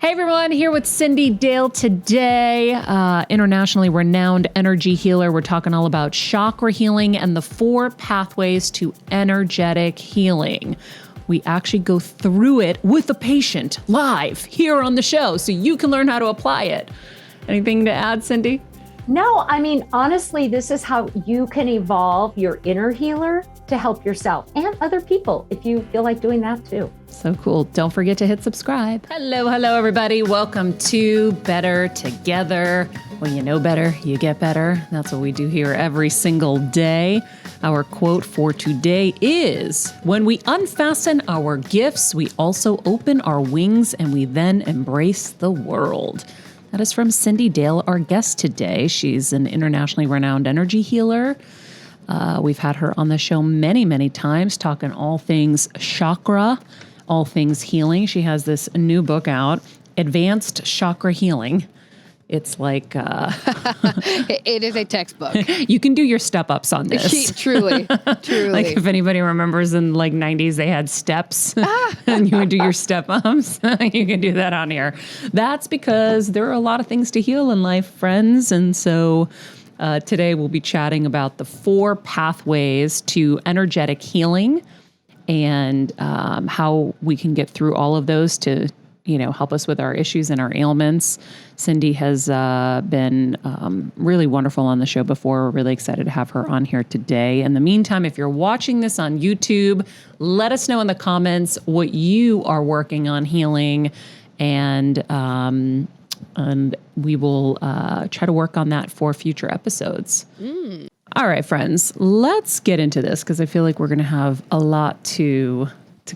Hey everyone, here with Cyndi Dale today, internationally renowned energy healer. We're talking all about chakra healing and the 4 pathways to energetic healing. We actually go through it with a patient live here on the show so you can learn how to apply it. Anything to add, Cyndi? No, I mean, honestly, this is how you can evolve your inner healer to help yourself and other people if you feel like doing that too. So cool. Don't forget to hit subscribe. Hello, everybody. Welcome to Better Together. When you know better, you get better. That's what we do here every single day. Our quote for today is, when we unfasten our gifts, we also open our wings and we then embrace the world. That is from Cyndi Dale, our guest today. She's an internationally renowned energy healer. We've had her on the show many, many times, talking all things chakra, all things healing. She has this new book out, Advanced Chakra Healing. It's like... It is a textbook. You can do your step-ups on this. Truly. Like if anybody remembers in like 90s, they had steps and you would do your step-ups. You can do that on here. That's because there are a lot of things to heal in life, friends. And so today we'll be chatting about the 4 pathways to energetic healing and how we can get through all of those to help us with our issues and our ailments. Cyndi has been really wonderful on the show before. We're really excited to have her on here today. In the meantime, if you're watching this on YouTube, let us know in the comments what you are working on healing, and we will try to work on that for future episodes. All right, friends, let's get into this because I feel like we're going to have a lot to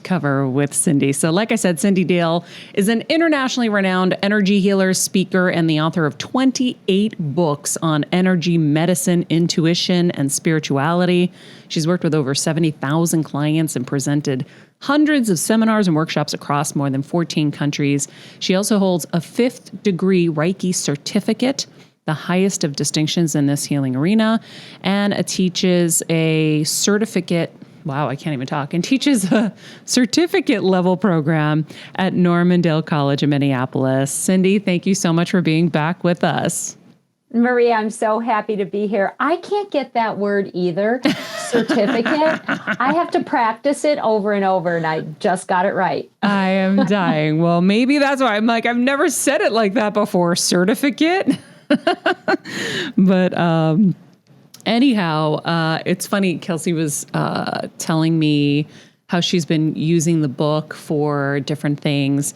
cover with Cyndi. So like I said, Cyndi Dale is an internationally renowned energy healer, speaker, and the author of 28 books on energy medicine, intuition, and spirituality. She's worked with over 70,000 clients and presented hundreds of seminars and workshops across more than 14 countries. She also holds a 5th degree Reiki certificate, the highest of distinctions in this healing arena, and teaches a certificate and teaches a certificate level program at Normandale College in Minneapolis. Cyndi, thank you so much for being back with us. Maria, I'm so happy to be here. I can't get that word either, certificate. I have to practice it over and over, and I just got it right. I am dying. Well, maybe that's why I'm like, I've never said it like that before, certificate. But anyhow, it's funny. Kelsey was telling me how she's been using the book for different things.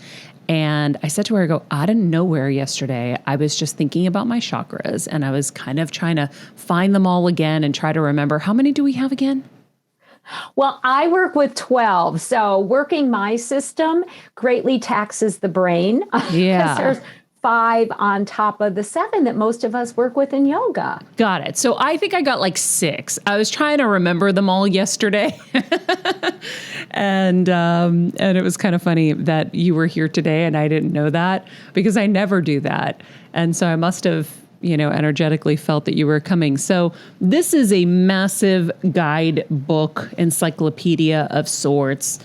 And I said to her, I go, out of nowhere yesterday, I was just thinking about my chakras, and I was kind of trying to find them all again and try to remember. How many do we have again? Well, I work with 12. So working my system greatly taxes the brain. Yeah. There's 5 on top of the 7 that most of us work with in yoga. Got it. So I think I got like 6. I was trying to remember them all yesterday. and it was kind of funny that you were here today and I didn't know that because I never do that. And so I must have, energetically felt that you were coming. So this is a massive guide book, encyclopedia of sorts.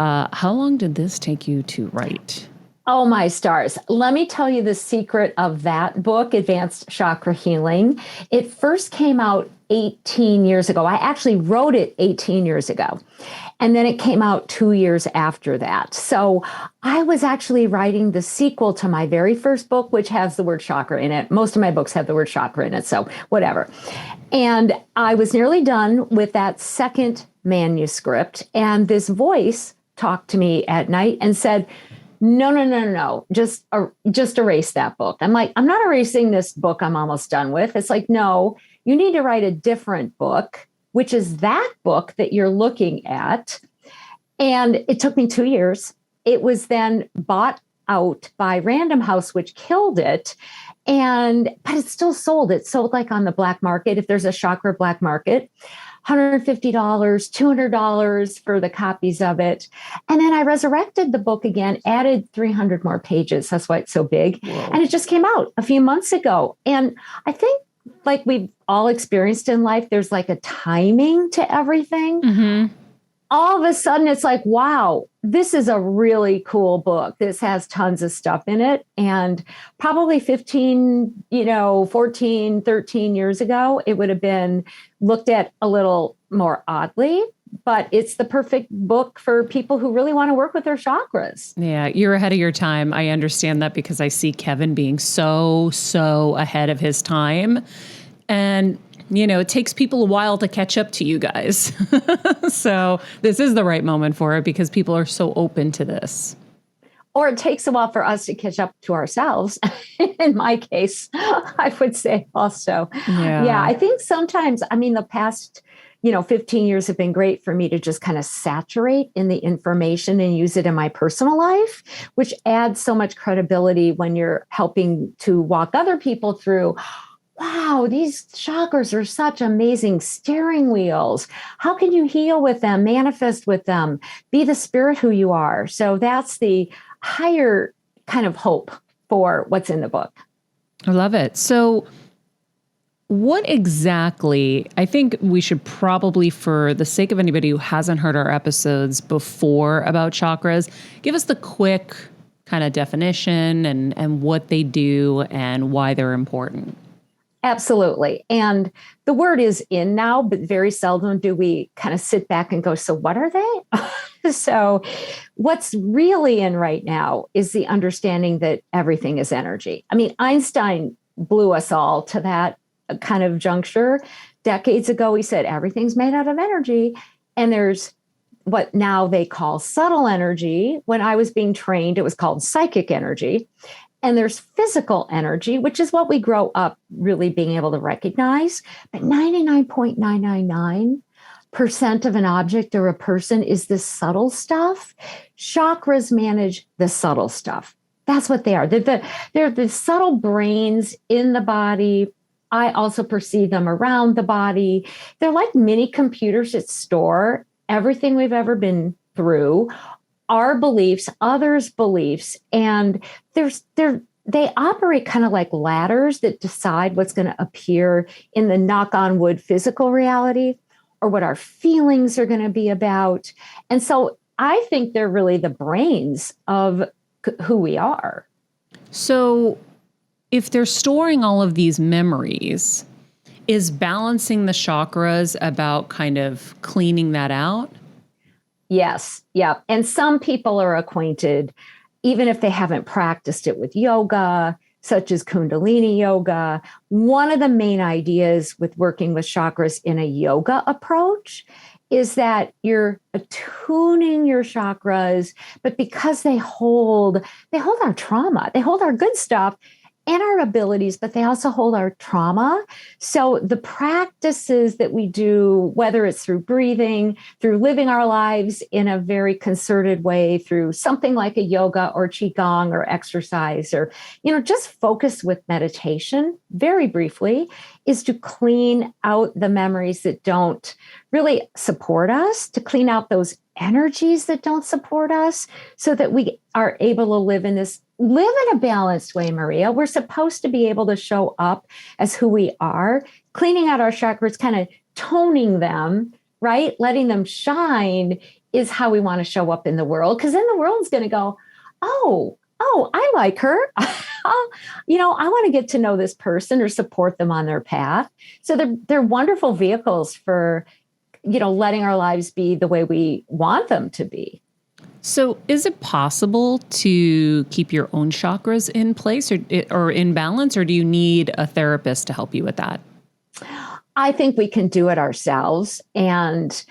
How long did this take you to write? Oh, my stars. Let me tell you the secret of that book, Advanced Chakra Healing. It first came out 18 years ago. I actually wrote it 18 years ago. And then it came out 2 years after that. So I was actually writing the sequel to my very first book, which has the word chakra in it. Most of my books have the word chakra in it, so whatever. And I was nearly done with that second manuscript. And this voice talked to me at night and said, no. Just erase that book. I'm like, I'm not erasing this book I'm almost done with. It's like, no, you need to write a different book, which is that book that you're looking at. And it took me 2 years. It was then bought out by Random House, which killed it. But it's still sold. It's sold like on the black market. If there's a chakra black market, $150, $200 for the copies of it. And then I resurrected the book again, added 300 more pages. That's why it's so big. Whoa. And it just came out a few months ago. And I think like we've all experienced in life, there's like a timing to everything. Mm-hmm. all of a sudden it's like, wow, this is a really cool book. This has tons of stuff in it. And probably 15, 14, 13 years ago, it would have been looked at a little more oddly. But it's the perfect book for people who really want to work with their chakras. Yeah, you're ahead of your time. I understand that because I see Kevin being so ahead of his time. And, it takes people a while to catch up to you guys. So this is the right moment for it because people are so open to this. Or it takes a while for us to catch up to ourselves. In my case, I would say also. Yeah, I think sometimes, the past 15 years have been great for me to just kind of saturate in the information and use it in my personal life, which adds so much credibility when you're helping to walk other people through. Wow, these chakras are such amazing steering wheels. How can you heal with them, manifest with them, be the spirit who you are? So that's the higher kind of hope for what's in the book. I love it. So what exactly, I think we should probably, for the sake of anybody who hasn't heard our episodes before about chakras, give us the quick kind of definition and what they do and why they're important. Absolutely. And the word is in now, but very seldom do we kind of sit back and go, so what are they? So what's really in right now is the understanding that everything is energy. Einstein blew us all to that kind of juncture. Decades ago, he said, everything's made out of energy. And there's what now they call subtle energy. When I was being trained, it was called psychic energy. And there's physical energy, which is what we grow up really being able to recognize. But 99.999% of an object or a person is this subtle stuff. Chakras manage the subtle stuff. That's what they are. They're the subtle brains in the body. I also perceive them around the body. They're like mini computers that store everything we've ever been through, our beliefs, others' beliefs, and they operate kind of like ladders that decide what's going to appear in the knock on wood physical reality or what our feelings are going to be about. And so I think they're really the brains of who we are. So if they're storing all of these memories, is balancing the chakras about kind of cleaning that out? Yes. Yeah. And some people are acquainted, even if they haven't practiced it, with yoga, such as Kundalini yoga. One of the main ideas with working with chakras in a yoga approach is that you're attuning your chakras, but because they hold our trauma, they hold our good stuff and our abilities, but they also hold our trauma. So the practices that we do, whether it's through breathing, through living our lives in a very concerted way, through something like a yoga or qigong or exercise, or, just focus with meditation very briefly, is to clean out the memories that don't really support us, to clean out those energies that don't support us so that we are able to live in a balanced way, Maria. We're supposed to be able to show up as who we are, cleaning out our chakras, kind of toning them, right? Letting them shine is how we want to show up in the world. Because then the world's going to go, oh, I like her. I want to get to know this person or support them on their path. So they're wonderful vehicles for, letting our lives be the way we want them to be. So is it possible to keep your own chakras in place or in balance, or do you need a therapist to help you with that? I think we can do it ourselves. And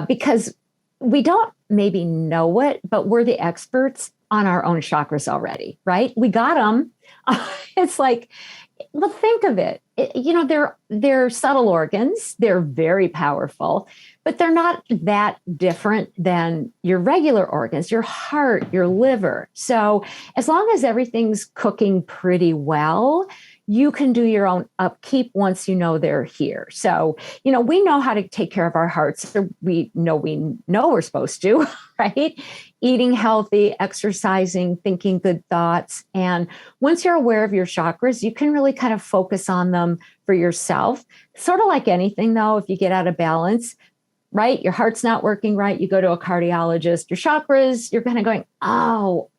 because we don't maybe know it, but we're the experts on our own chakras already, right? We got them. It's like, well, think of it. They're subtle organs. They're very powerful, but they're not that different than your regular organs, your heart, your liver. So as long as everything's cooking pretty well, you can do your own upkeep once you know they're here. So, we know how to take care of our hearts. So we know we're supposed to, right? Eating healthy, exercising, thinking good thoughts. And once you're aware of your chakras, you can really kind of focus on them for yourself. Sort of like anything, though, if you get out of balance, right? Your heart's not working right. You go to a cardiologist, your chakras, you're kind of going, oh,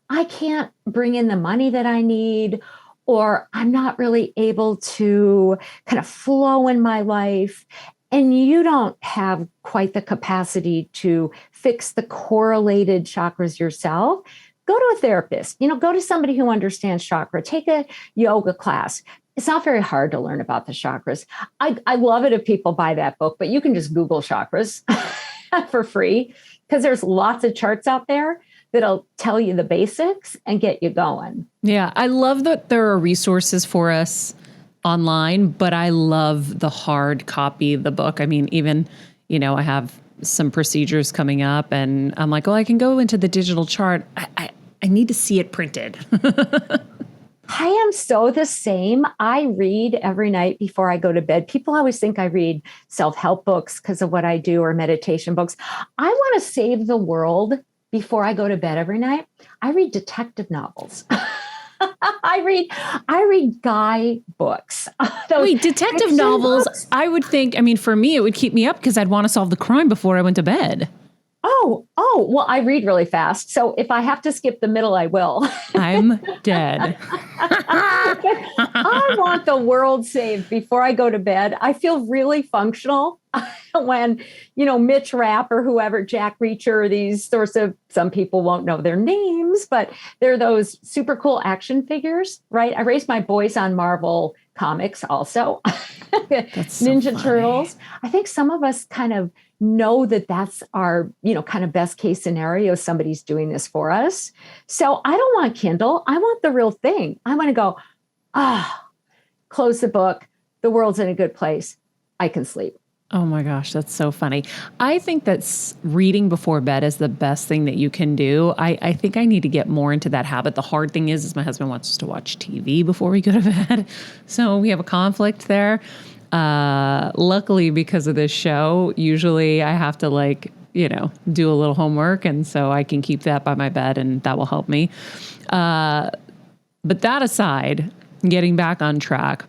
I can't bring in the money that I need, or I'm not really able to kind of flow in my life. And you don't have quite the capacity to fix the correlated chakras yourself. Go to a therapist, go to somebody who understands chakra, take a yoga class. It's not very hard to learn about the chakras. I love it if people buy that book, but you can just Google chakras for free because there's lots of charts out there that'll tell you the basics and get you going. Yeah, I love that there are resources for us online, but I love the hard copy of the book. I mean, even, I have some procedures coming up and I'm like, I can go into the digital chart. I need to see it printed. I am so the same. I read every night before I go to bed. People always think I read self-help books because of what I do or meditation books. I want to save the world before I go to bed every night. I read detective novels. I read guy books. Wait, detective novels, books. I would think, for me, it would keep me up because I'd want to solve the crime before I went to bed. Well, I read really fast. So if I have to skip the middle, I will. I'm dead. I want the world saved before I go to bed. I feel really functional when, Mitch Rapp or whoever, Jack Reacher, or these sorts of, some people won't know their names, but they're those super cool action figures, right? I raised my boys on Marvel comics also. That's so Ninja funny. Turtles. I think some of us kind of know that that's our, kind of best case scenario. Somebody's doing this for us. So I don't want Kindle. I want the real thing. I want to go, close the book. The world's in a good place. I can sleep. Oh my gosh, that's so funny. I think that reading before bed is the best thing that you can do. I think I need to get more into that habit. The hard thing is my husband wants us to watch TV before we go to bed. So we have a conflict there. Luckily, because of this show, usually I have to do a little homework. And so I can keep that by my bed and that will help me. But that aside, getting back on track,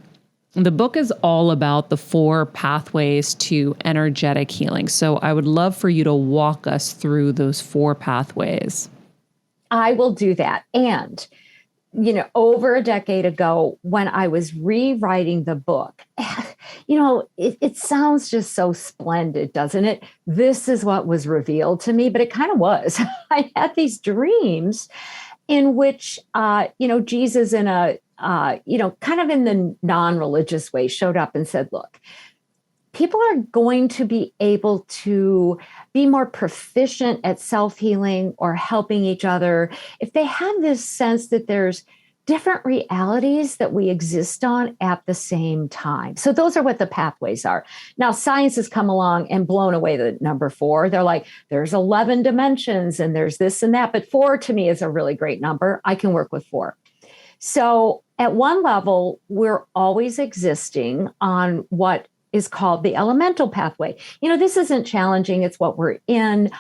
the book is all about the 4 pathways to energetic healing. So I would love for you to walk us through those 4 pathways. I will do that. And, over a decade ago, when I was rewriting the book, it sounds just so splendid, doesn't it? This is what was revealed to me, but it kind of was. I had these dreams in which, Jesus in a kind of in the non-religious way showed up and said, look, people are going to be able to be more proficient at self-healing or helping each other if they have this sense that there's different realities that we exist on at the same time. So those are what the pathways are. Now, science has come along and blown away the number 4. They're like, there's 11 dimensions and there's this and that. But 4 to me is a really great number. I can work with 4. So at one level, we're always existing on what is called the elemental pathway. This isn't challenging. It's what we're in.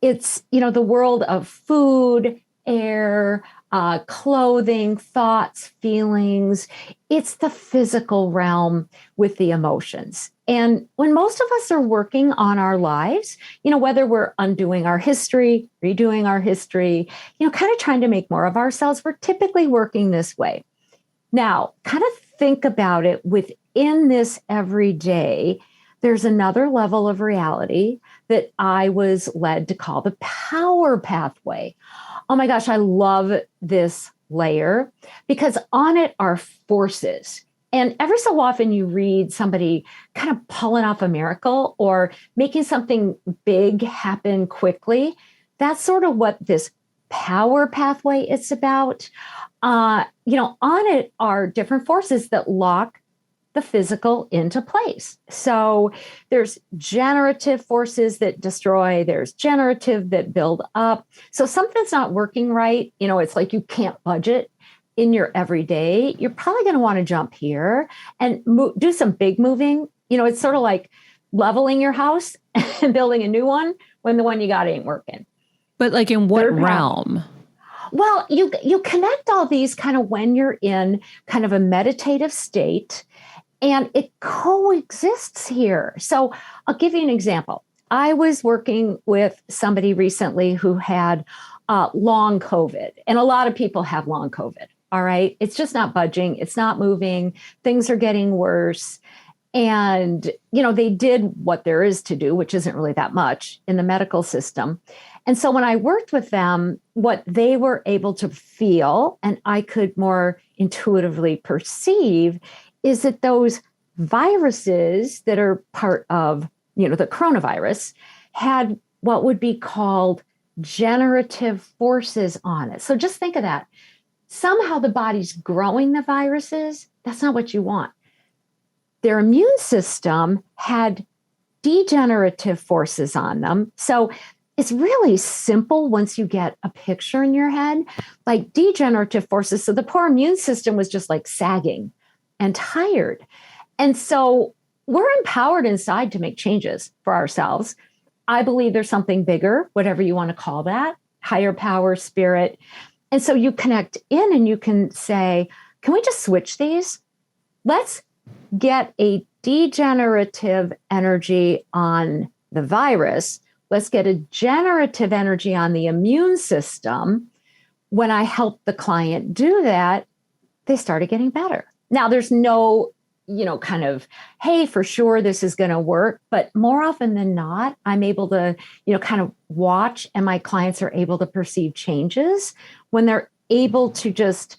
It's, the world of food, air, clothing, thoughts, feelings. It's the physical realm with the emotions. And when most of us are working on our lives, whether we're undoing our history, redoing our history, kind of trying to make more of ourselves, we're typically working this way. Now, kind of think about it within this every day. There's another level of reality that I was led to call the power pathway. Oh my gosh, I love this layer because on it are forces. And every so often you read somebody kind of pulling off a miracle or making something big happen quickly. That's sort of what this power pathway is about. On it are different forces that lock the physical into place. So there's generative forces that destroy, there's generative that build up. So something's not working right. It's like you can't budget in your everyday. You're probably going to want to jump here and do some big moving. It's sort of like leveling your house and building a new one when the one you got ain't working. But like in what realm? Well, you connect all these kind of when you're in kind of a meditative state. And it coexists here. So I'll give you an example. I was working with somebody recently who had long COVID, and a lot of people have long COVID. All right. It's just not budging. It's not moving. Things are getting worse. And, they did what there is to do, which isn't really that much in the medical system. And so when I worked with them, what they were able to feel, and I could more intuitively perceive, is that those viruses that are part of, the coronavirus had what would be called generative forces on it. So just think of that. Somehow the body's growing the viruses. That's not what you want. Their immune system had degenerative forces on them. So it's really simple once you get a picture in your head, like degenerative forces. So the poor immune system was just like sagging and tired. And so we're empowered inside to make changes for ourselves. I believe there's something bigger, whatever you want to call that, higher power, spirit. And so you connect in and you can say, can we just switch these? Let's get a degenerative energy on the virus. Let's get a generative energy on the immune system. When I helped the client do that, they started getting better. Now, there's no, kind of, hey, for sure this is going to work. But more often than not, I'm able to, kind of watch, and my clients are able to perceive changes when they're able to just,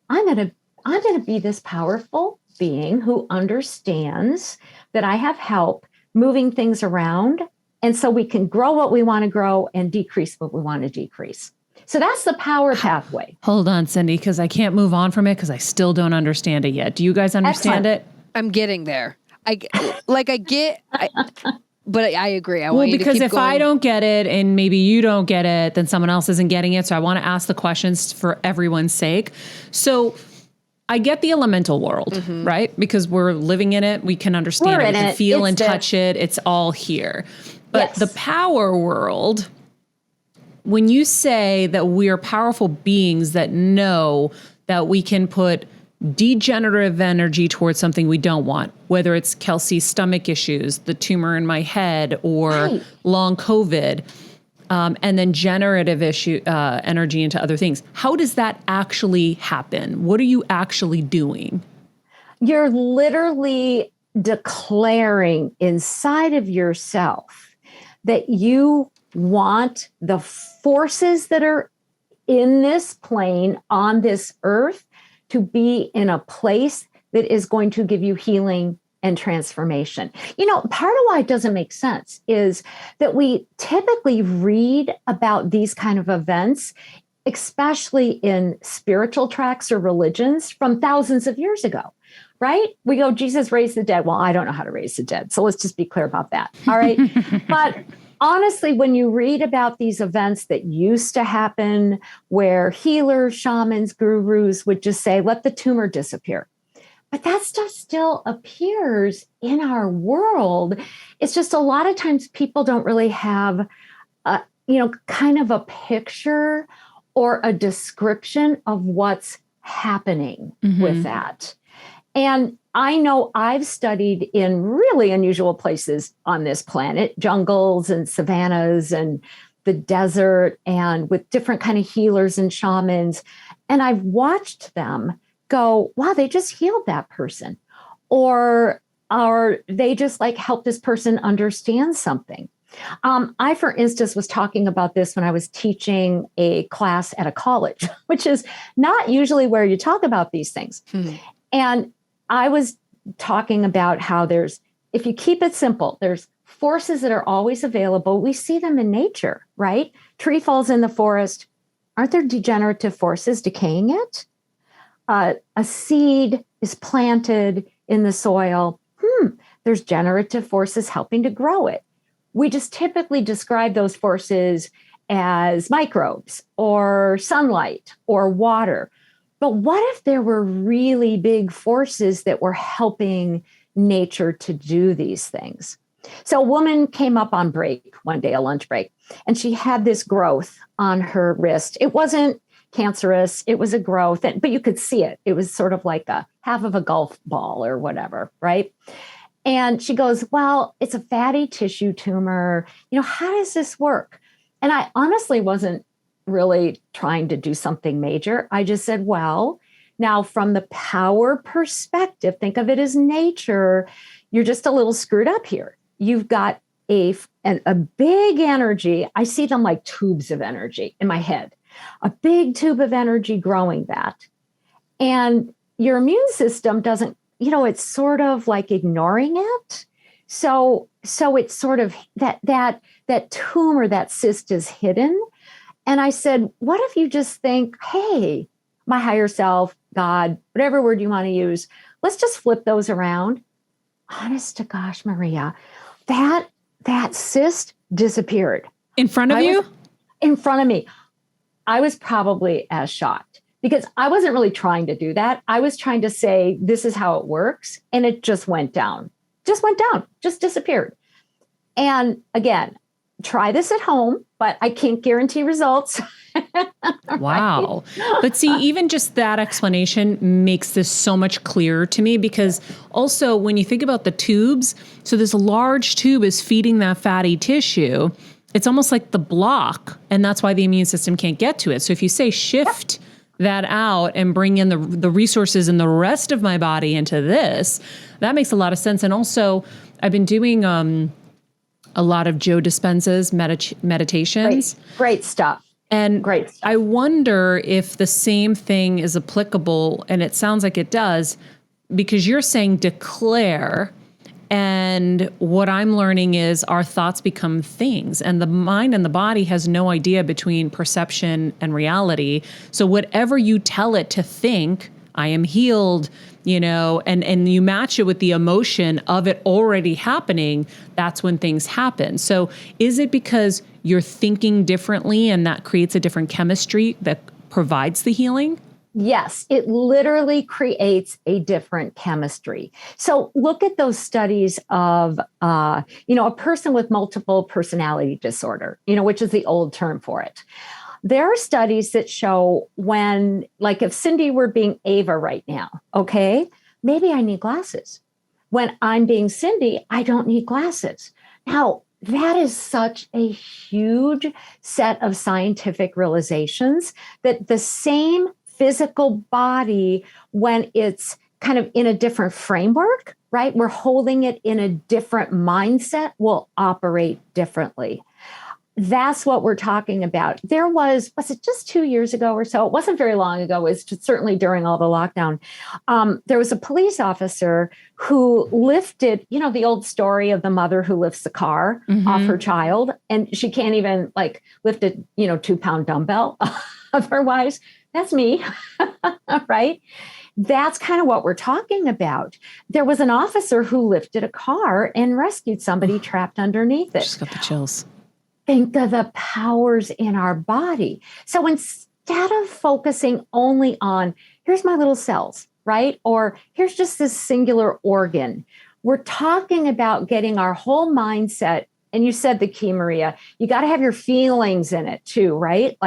I'm going to be this powerful being who understands that I have help moving things around. And so we can grow what we want to grow and decrease what we want to decrease. So that's the power pathway. Hold on, Cyndi, because I can't move on from it because I still don't understand it yet. Do you guys understand it? I'm getting there. But I agree. I want you to because keep if going. I don't get it and maybe you don't get it, then someone else isn't getting it. So I want to ask the questions for everyone's sake. So I get the elemental world, right? Because we're living in it. We can understand it. We can feel and touch it. It's all here. But the power world, when you say that we are powerful beings that know that we can put degenerative energy towards something we don't want, whether it's Kelsey's stomach issues, the tumor in my head, or long COVID, and then generative energy into other things. How does that actually happen? What are you actually doing? You're literally declaring inside of yourself that you want the forces that are in this plane on this earth to be in a place that is going to give you healing and transformation. Part of why it doesn't make sense is that we typically read about these kind of events, especially in spiritual tracts or religions from thousands of years ago, right? We go, Jesus raised the dead. Well, I don't know how to raise the dead. So let's just be clear about that. All right. But honestly, when you read about these events that used to happen where healers, shamans, gurus would just say, let the tumor disappear. But that stuff still appears in our world. It's just a lot of times people don't really have, kind of a picture or a description of what's happening with that. And I know I've studied in really unusual places on this planet, jungles and savannas and the desert, and with different kind of healers and shamans. And I've watched them go, wow, they just healed that person. Or they just helped this person understand something. I, for instance, was talking about this when I was teaching a class at a college, which is not usually where you talk about these things. And I was talking about how if you keep it simple, there's forces that are always available. We see them in nature, right? Tree falls in the forest. Aren't there degenerative forces decaying it? A seed is planted in the soil. There's generative forces helping to grow it. We just typically describe those forces as microbes or sunlight or water. But what if there were really big forces that were helping nature to do these things? So a woman came up on break one day, a lunch break, and she had this growth on her wrist. It wasn't cancerous. It was a growth, but you could see it. It was sort of like a half of a golf ball or whatever, right? And she goes, well, it's a fatty tissue tumor. How does this work? And I honestly wasn't really trying to do something major. I just said, well, now from the power perspective, think of it as nature. You're just a little screwed up here. You've got a big energy. I see them like tubes of energy in my head, a big tube of energy growing that. And your immune system doesn't, it's sort of like ignoring it. So it's sort of that tumor, that cyst is hidden. And I said, what if you just think, hey, my higher self, God, whatever word you want to use, let's just flip those around. Honest to gosh, Maria, that cyst disappeared. In front of you? In front of me. I was probably as shocked because I wasn't really trying to do that. I was trying to say, this is how it works. And it just went down, just disappeared. And again, try this at home, but I can't guarantee results. Wow. But see, even just that explanation makes this so much clearer to me, because also when you think about the tubes, so this large tube is feeding that fatty tissue. It's almost like the block, and that's why the immune system can't get to it. So if you say shift that out and bring in the resources and the rest of my body into this, that makes a lot of sense. And also I've been doing a lot of Joe Dispenza's meditations. Great stuff. And great stuff. I wonder if the same thing is applicable, and it sounds like it does, because you're saying declare, and what I'm learning is our thoughts become things, and the mind and the body has no idea between perception and reality. So whatever you tell it to think, I am healed, and you match it with the emotion of it already happening, that's when things happen. So is it because you're thinking differently and that creates a different chemistry that provides the healing? Yes, it literally creates a different chemistry. So look at those studies of, a person with multiple personality disorder, which is the old term for it. There are studies that show when, like if Cyndi were being Ava right now, okay, maybe I need glasses. When I'm being Cyndi, I don't need glasses. Now, that is such a huge set of scientific realizations that the same physical body, when it's kind of in a different framework, right? We're holding it in a different mindset, will operate differently. That's what we're talking about. There was it just 2 years ago or so? It wasn't very long ago. It was certainly during all the lockdown. There was a police officer who lifted, the old story of the mother who lifts the car off her child, and she can't even lift a, 2-pound dumbbell otherwise. That's me, right? That's kind of what we're talking about. There was an officer who lifted a car and rescued somebody trapped underneath it. Just got the chills. Think of the powers in our body. So instead of focusing only on, here's my little cells, right? Or here's just this singular organ, we're talking about getting our whole mindset. And you said the key, Maria, you got to have your feelings in it too, right?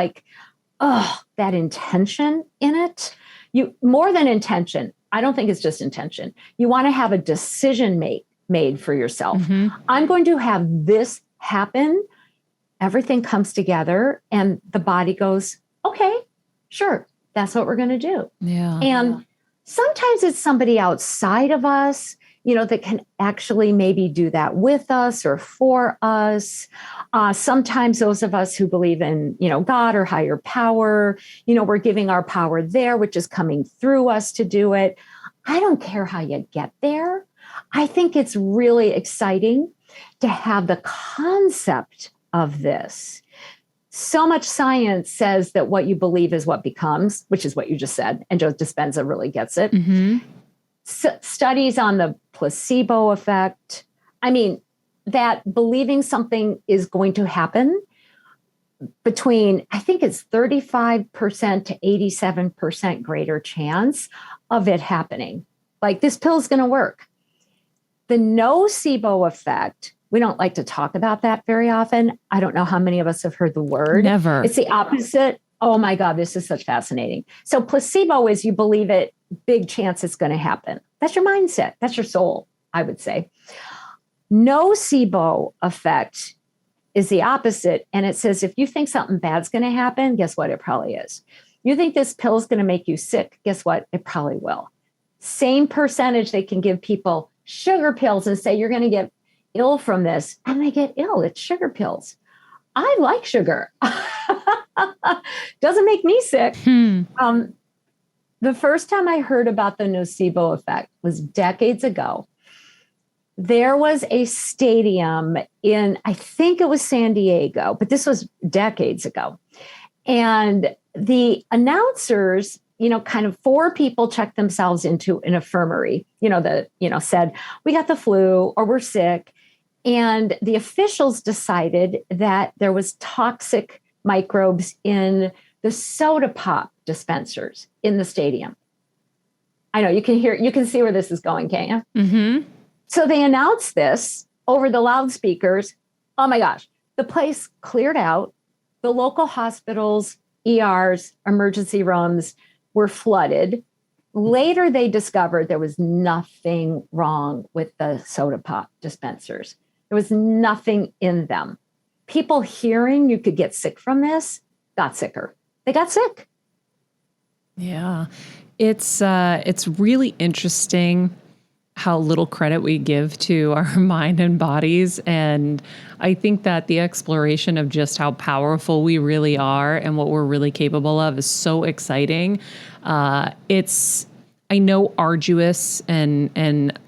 That intention in it. More than intention. I don't think it's just intention. You want to have a decision made for yourself. I'm going to have this happen. Everything comes together and the body goes, okay, sure, that's what we're going to do. Yeah. And sometimes it's somebody outside of us, that can actually maybe do that with us or for us. Sometimes those of us who believe in, God or higher power, we're giving our power there, which is coming through us to do it. I don't care how you get there. I think it's really exciting to have the concept of this. So much science says that what you believe is what becomes, which is what you just said. And Joe Dispenza really gets it. Studies on the placebo effect. I mean, that believing something is going to happen between, I think it's 35% to 87% greater chance of it happening. Like this pill is going to work. The nocebo effect, we don't like to talk about that very often. I don't know how many of us have heard the word. Never. It's the opposite Oh my God, this is such fascinating. So placebo is you believe it, big chance it's going to happen. That's your mindset. That's your soul, I would say. Nocebo effect is the opposite. And it says, if you think something bad's going to happen, guess what? It probably is. You think this pill is going to make you sick, guess what? It probably will. Same percentage they can give people sugar pills and say, you're going to get ill from this. And they get ill. It's sugar pills. I like sugar. Doesn't make me sick. The first time I heard about the nocebo effect was decades ago. There was a stadium in, I think it was San Diego, but this was decades ago. And the announcers, kind of 4 people checked themselves into an infirmary, said, we got the flu or we're sick. And the officials decided that there was toxic microbes in the soda pop dispensers in the stadium. I know you can see where this is going, can't you? Mm-hmm. So they announced this over the loudspeakers. Oh my gosh, the place cleared out. The local hospitals, ERs, emergency rooms were flooded. Later, they discovered there was nothing wrong with the soda pop dispensers. There was nothing in them. People hearing you could get sick from this got sicker. They got sick. Yeah. It's really interesting how little credit we give to our mind and bodies. And I think that the exploration of just how powerful we really are and what we're really capable of is so exciting. It's, I know, arduous and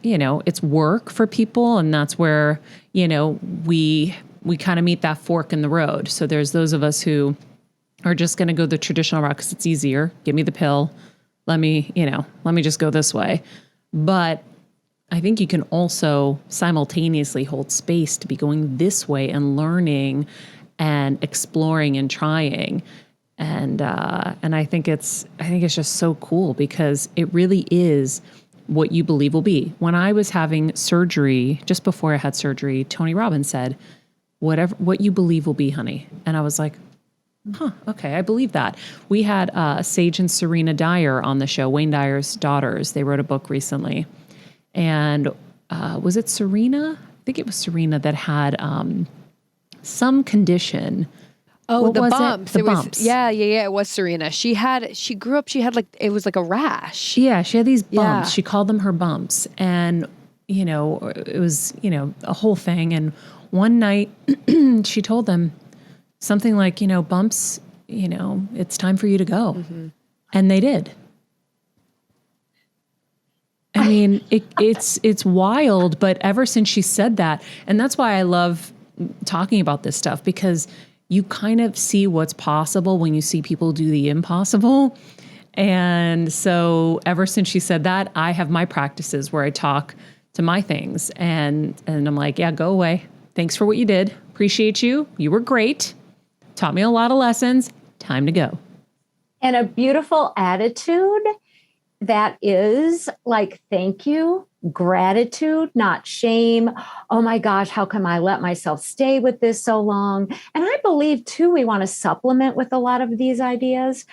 it's work for people. And that's where, we kind of meet that fork in the road. So there's those of us who are just going to go the traditional route because it's easier. Give me the pill. Let me just go this way. But I think you can also simultaneously hold space to be going this way and learning and exploring and trying. And I think it's just so cool because it really is what you believe will be. When I was having surgery, just before I had surgery, Tony Robbins said, what you believe will be, honey. And I was like, okay, I believe that. We had Sage and Serena Dyer on the show, Wayne Dyer's daughters. They wrote a book recently. And was it Serena? I think it was Serena that had some condition. Oh, what the was bumps. It? The bumps. Yeah. It was Serena. She grew up, it was like a rash. Yeah, she had these bumps. Yeah. She called them her bumps. And, it was, a whole thing. And one night she told them something like, bumps, it's time for you to go. Mm-hmm. And they did. I mean, it's wild, but ever since she said that, and that's why I love talking about this stuff, because you kind of see what's possible when you see people do the impossible. And so ever since she said that, I have my practices where I talk to my things and I'm like, yeah, go away. Thanks for what you did. Appreciate you. You were great. Taught me a lot of lessons. Time to go. And a beautiful attitude that is like, thank you, gratitude, not shame. Oh my gosh, how come I let myself stay with this so long? And I believe too, we want to supplement with a lot of these ideas.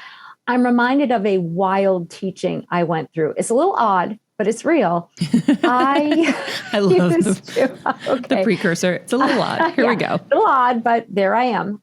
I'm reminded of a wild teaching I went through. It's a little odd, but it's real. I love the precursor. It's a little odd. Here we go. A little odd, but there I am.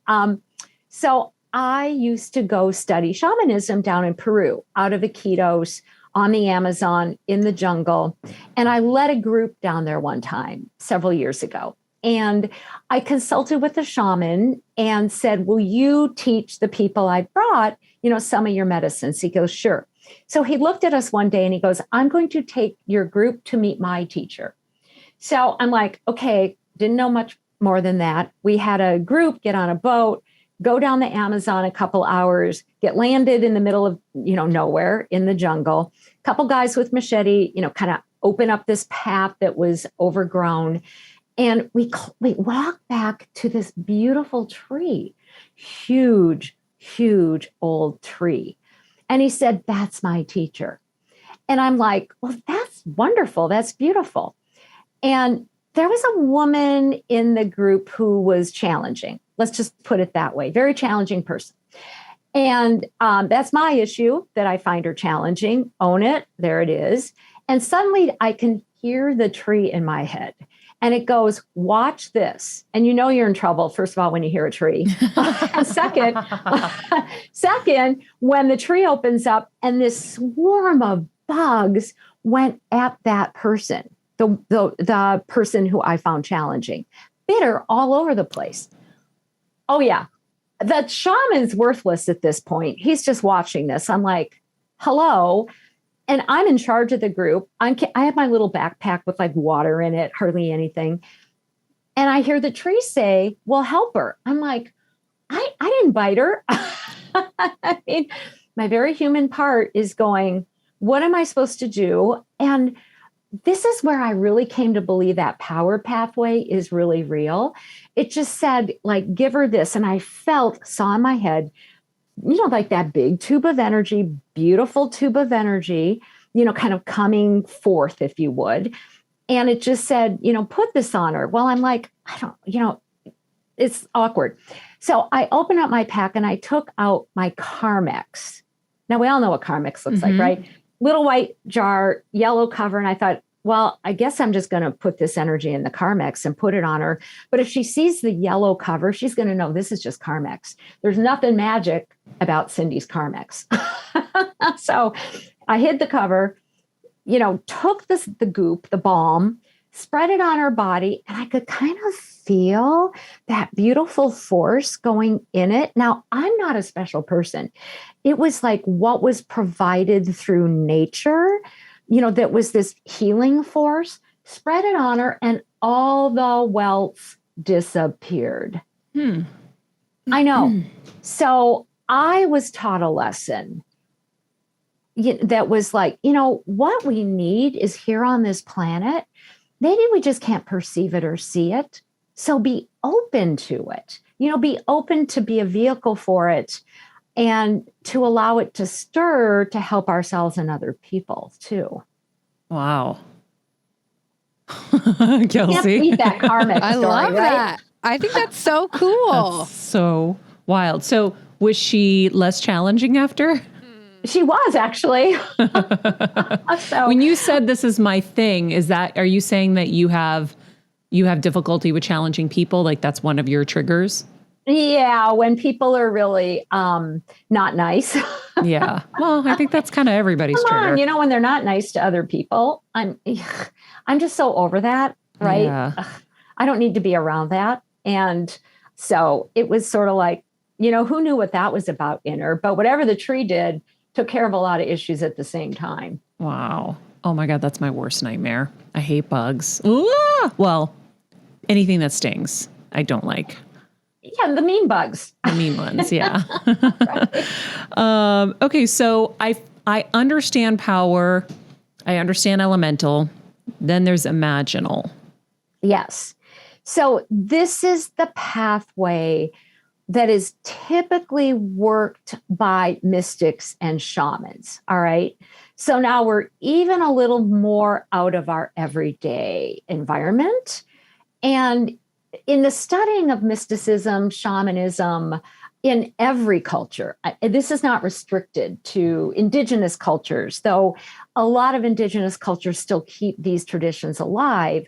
So I used to go study shamanism down in Peru, out of Iquitos, on the Amazon, in the jungle. And I led a group down there one time, several years ago. And I consulted with a shaman and said, will you teach the people I brought, some of your medicines? He goes, sure. So he looked at us one day and he goes, I'm going to take your group to meet my teacher. So I'm like, okay, didn't know much more than that. We had a group get on a boat, go down the Amazon a couple hours, get landed in the middle of, nowhere in the jungle. A couple guys with machete, kind of open up this path that was overgrown. And we walked back to this beautiful tree, huge old tree. And he said, that's my teacher. And I'm like, well, that's wonderful. That's beautiful. And there was a woman in the group who was challenging. Let's just put it that way. Very challenging person. And that's my issue, that I find her challenging. Own it. There it is. And suddenly I can hear the tree in my head. And it goes, watch this. And you know you're in trouble, first of all, when you hear a tree. And second, when the tree opens up and this swarm of bugs went at that person, the person who I found challenging, bitter all over the place. Oh, yeah. The shaman's worthless at this point. He's just watching this. I'm like, hello. And I'm in charge of the group. I have my little backpack with like water in it, hardly anything. And I hear the tree say, well, help her. I'm like, I didn't bite her. I mean, my very human part is going, what am I supposed to do? And this is where I really came to believe that power pathway is really real. It just said, like, give her this. And I saw in my head, like that big tube of energy, beautiful tube of energy, kind of coming forth, if you would. And it just said, put this on her. Well, I'm like, I don't, it's awkward. So I opened up my pack and I took out my Carmex. Now, we all know what Carmex looks like, right? Little white jar, yellow cover. And I thought, well, I guess I'm just going to put this energy in the Carmex and put it on her. But if she sees the yellow cover, she's going to know this is just Carmex. There's nothing magic about Cyndi's Carmex. So I hid the cover, took the goop, the balm, spread it on her body, and I could kind of feel that beautiful force going in it. Now, I'm not a special person. It was like what was provided through nature, that was this healing force. Spread it on her, and all the welts disappeared. I know. So I was taught a lesson that was like, what we need is here on this planet. Maybe we just can't perceive it or see it. So be open to it, be open to be a vehicle for it and to allow it to stir to help ourselves and other people too. Wow. Kelsey. Can't beat that karmic I story, love right? that. I think that's so cool. That's so wild. So was she less challenging after? She was actually. So when you said this is my thing, are you saying that you have difficulty with challenging people? Like that's one of your triggers? Yeah, when people are really not nice. Yeah. Well, I think that's kind of everybody's trigger. When they're not nice to other people, I'm just so over that, right? Yeah. I don't need to be around that. And so it was sort of like, who knew what that was about in her? But whatever the tree did took care of a lot of issues at the same time. Wow. Oh my God, that's my worst nightmare. I hate bugs. Ooh! Well, anything that stings, I don't like. Yeah, the mean bugs. The mean ones, yeah. Okay, so I understand power. I understand elemental. Then there's imaginal. Yes. So this is the pathway that is typically worked by mystics and shamans. All right. So now we're even a little more out of our everyday environment. And in the studying of mysticism, shamanism, in every culture, this is not restricted to indigenous cultures, though a lot of indigenous cultures still keep these traditions alive.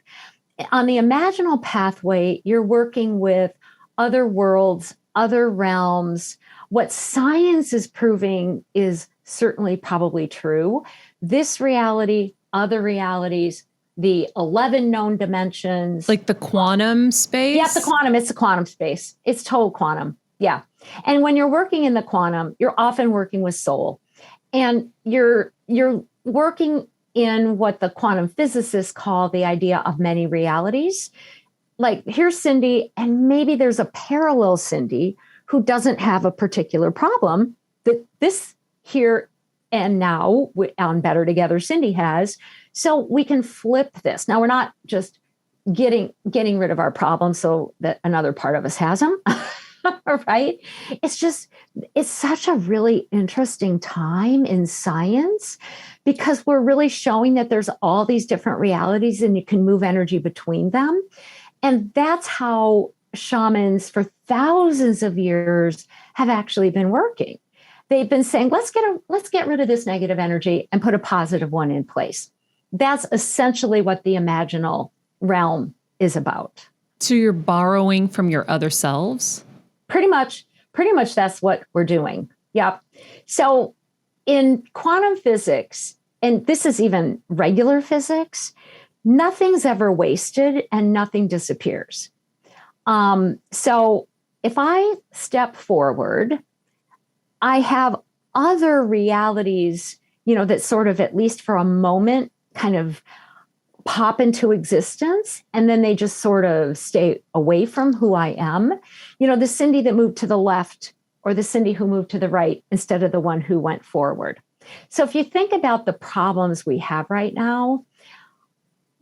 On the imaginal pathway, you're working with other worlds, other realms. What science is proving is certainly probably true. This reality, other realities, the 11 known dimensions. Like the quantum space? Yeah, it's the quantum space. It's total quantum. Yeah. And when you're working in the quantum, you're often working with soul. And you're working in what the quantum physicists call the idea of many realities. Like here's Cyndi, and maybe there's a parallel Cyndi who doesn't have a particular problem that this here and now on Better Together Cyndi has. So we can flip this. Now we're not just getting rid of our problems so that another part of us has them, right? It's such a really interesting time in science because we're really showing that there's all these different realities and you can move energy between them. And that's how shamans for thousands of years have actually been working. they've been saying, let's get rid of this negative energy and put a positive one in place. That's essentially what the imaginal realm is about. So you're borrowing from your other selves? Pretty much that's what we're doing. Yep. So in quantum physics, and this is even regular physics, nothing's ever wasted and nothing disappears. So if I step forward, I have other realities, that sort of, at least for a moment, kind of pop into existence, and then they just sort of stay away from who I am. The Cyndi that moved to the left, or the Cyndi who moved to the right instead of the one who went forward. So if you think about the problems we have right now,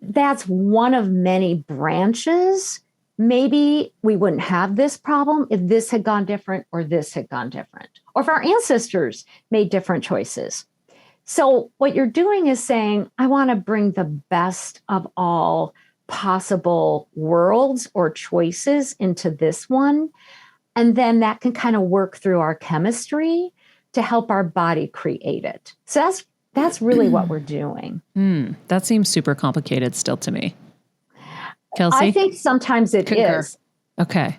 that's one of many branches. Maybe we wouldn't have this problem if this had gone different or this had gone different, or if our ancestors made different choices. So what you're doing is saying, I want to bring the best of all possible worlds or choices into this one. And then that can kind of work through our chemistry to help our body create it. So that's really what we're doing. That seems super complicated still to me. Kelsey? I think sometimes it is. Okay.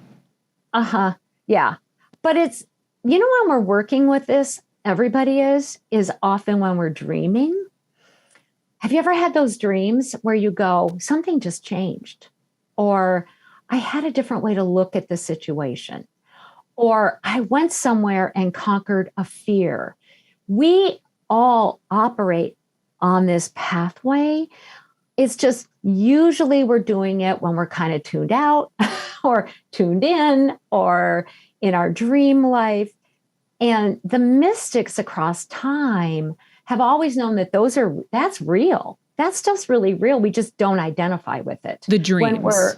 Yeah. But it's, when we're working with this, everybody is often when we're dreaming. Have you ever had those dreams where you go, something just changed? Or I had a different way to look at the situation. Or I went somewhere and conquered a fear. We all operate on this pathway. It's just usually we're doing it when we're kind of tuned out or tuned in or in our dream life. And the mystics across time have always known that that's real. That stuff's really real. We just don't identify with it. The dreams. When we're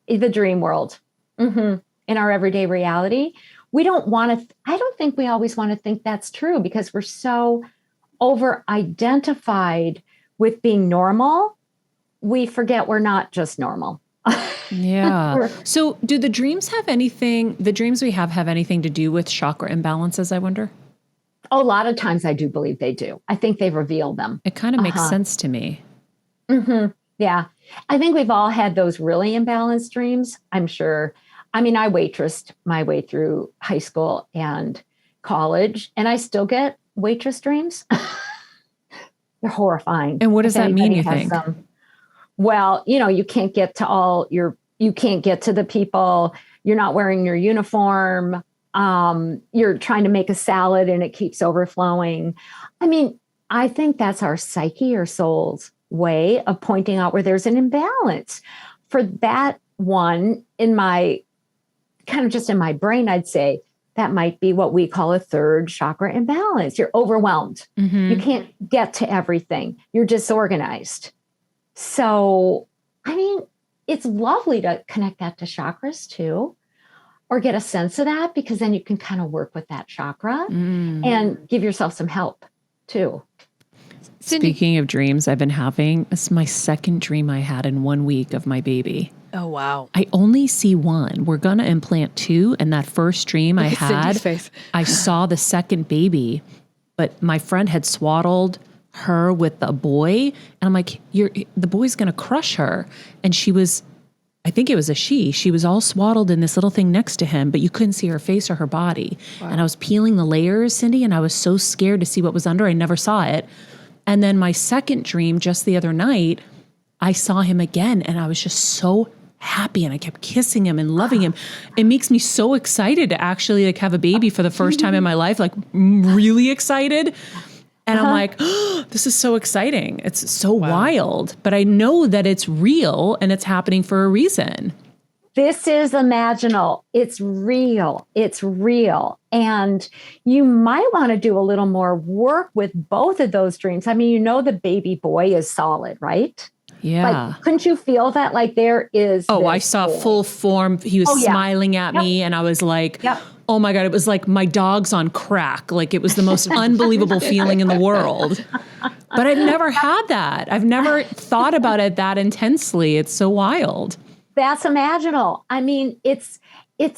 in the dream world, in our everyday reality, we don't want to, I don't think we always want to think that's true because we're so over-identified with being normal. We forget we're not just normal. Yeah. So do the dreams we have anything to do with chakra imbalances, I wonder? A lot of times I do believe they do. I think they reveal them. It kind of makes sense to me. Yeah. I think we've all had those really imbalanced dreams, I'm sure. I mean, I waitressed my way through high school and college, and I still get waitress dreams. They're horrifying. And what does that mean, you think? Well, you can't get to you can't get to the people. You're not wearing your uniform. You're trying to make a salad and it keeps overflowing. I mean, I think that's our psyche or soul's way of pointing out where there's an imbalance. For that one, in my brain, I'd say that might be what we call a third chakra imbalance. You're overwhelmed. You can't get to everything. You're disorganized. So, I mean, it's lovely to connect that to chakras too, or get a sense of that, because then you can kind of work with that chakra and give yourself some help too. Speaking of dreams, I've been having, this is my second dream I had in 1 week of my baby. Oh, wow. I only see one. We're going to implant two. And that first dream I had, I saw the second baby, but my friend had swaddled her with a boy. And I'm like, the boy's going to crush her. And she was, I think it was a she was all swaddled in this little thing next to him, but you couldn't see her face or her body. Wow. And I was peeling the layers, Cyndi, and I was so scared to see what was under. I never saw it. And then my second dream just the other night, I saw him again and I was just so happy and I kept kissing him and loving him. It makes me so excited to actually have a baby for the first time in my life, really excited. And I'm like, oh, this is so exciting. It's so wild, but I know that it's real and it's happening for a reason. This is imaginal. It's real. It's real. And you might want to do a little more work with both of those dreams. I mean, the baby boy is solid, right? Yeah. Couldn't you feel that? There is. Oh, I saw full form. He was smiling at me and I was like, oh my God, it was like my dog's on crack. It was the most unbelievable feeling in the world. But I've never had that. I've never thought about it that intensely. It's so wild. That's imaginal. I mean, it's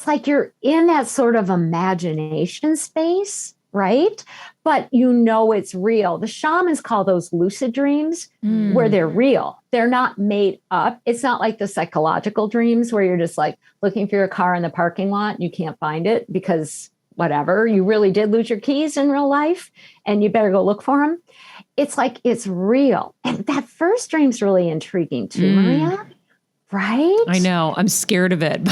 like you're in that sort of imagination space right? But you know it's real. The shamans call those lucid dreams where they're real. They're not made up. It's not like the psychological dreams where you're just like looking for your car in the parking lot and you can't find it because whatever, you really did lose your keys in real life and you better go look for them. It's like it's real. And that first dream's really intriguing too, Maria, right? I know. I'm scared of it.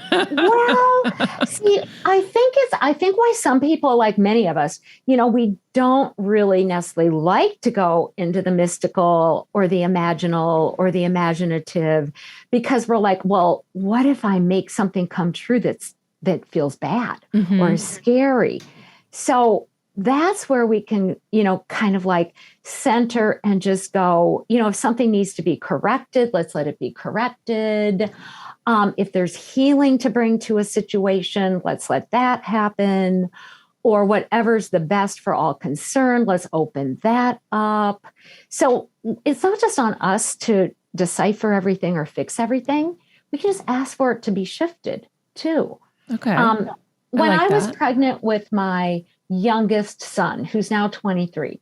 Well, see, I think why some people, like many of us, we don't really necessarily like to go into the mystical or the imaginal or the imaginative, because we're like, well, what if I make something come true that feels bad or scary? So that's where we can, kind of like center and just go, if something needs to be corrected, let's let it be corrected. If there's healing to bring to a situation, let's let that happen. Or whatever's the best for all concerned, let's open that up. So it's not just on us to decipher everything or fix everything. We can just ask for it to be shifted too. Okay. When I was pregnant with my youngest son, who's now 23,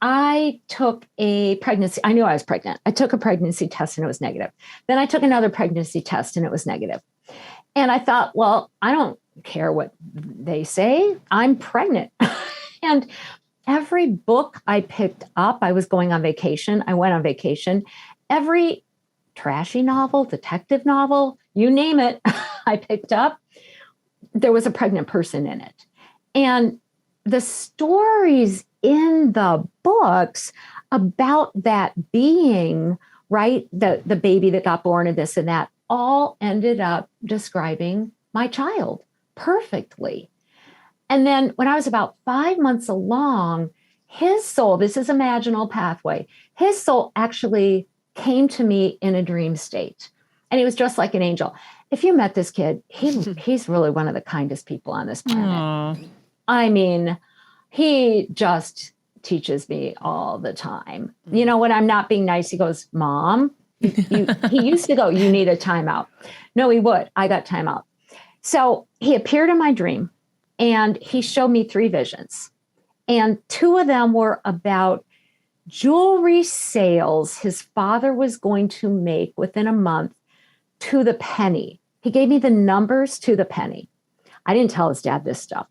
I took a pregnancy. I knew I was pregnant. I took a pregnancy test and it was negative. Then I took another pregnancy test and it was negative. And I thought, well, I don't care what they say. I'm pregnant. And every book I picked up, I was going on vacation. I went on vacation. Every trashy novel, detective novel, you name it, I picked up. There was a pregnant person in it. And the stories in the books about that being, right, the baby that got born and this and that, all ended up describing my child perfectly. And then when I was about 5 months along, his soul, this is imaginal pathway, his soul actually came to me in a dream state. And he was just like an angel. If you met this kid, he's really one of the kindest people on this planet. Aww. I mean, he just teaches me all the time. When I'm not being nice, he goes, Mom, he used to go, you need a timeout. No, he would. I got timeout. So he appeared in my dream and he showed me 3 visions. And 2 of them were about jewelry sales his father was going to make within a month to the penny. He gave me the numbers to the penny. I didn't tell his dad this stuff.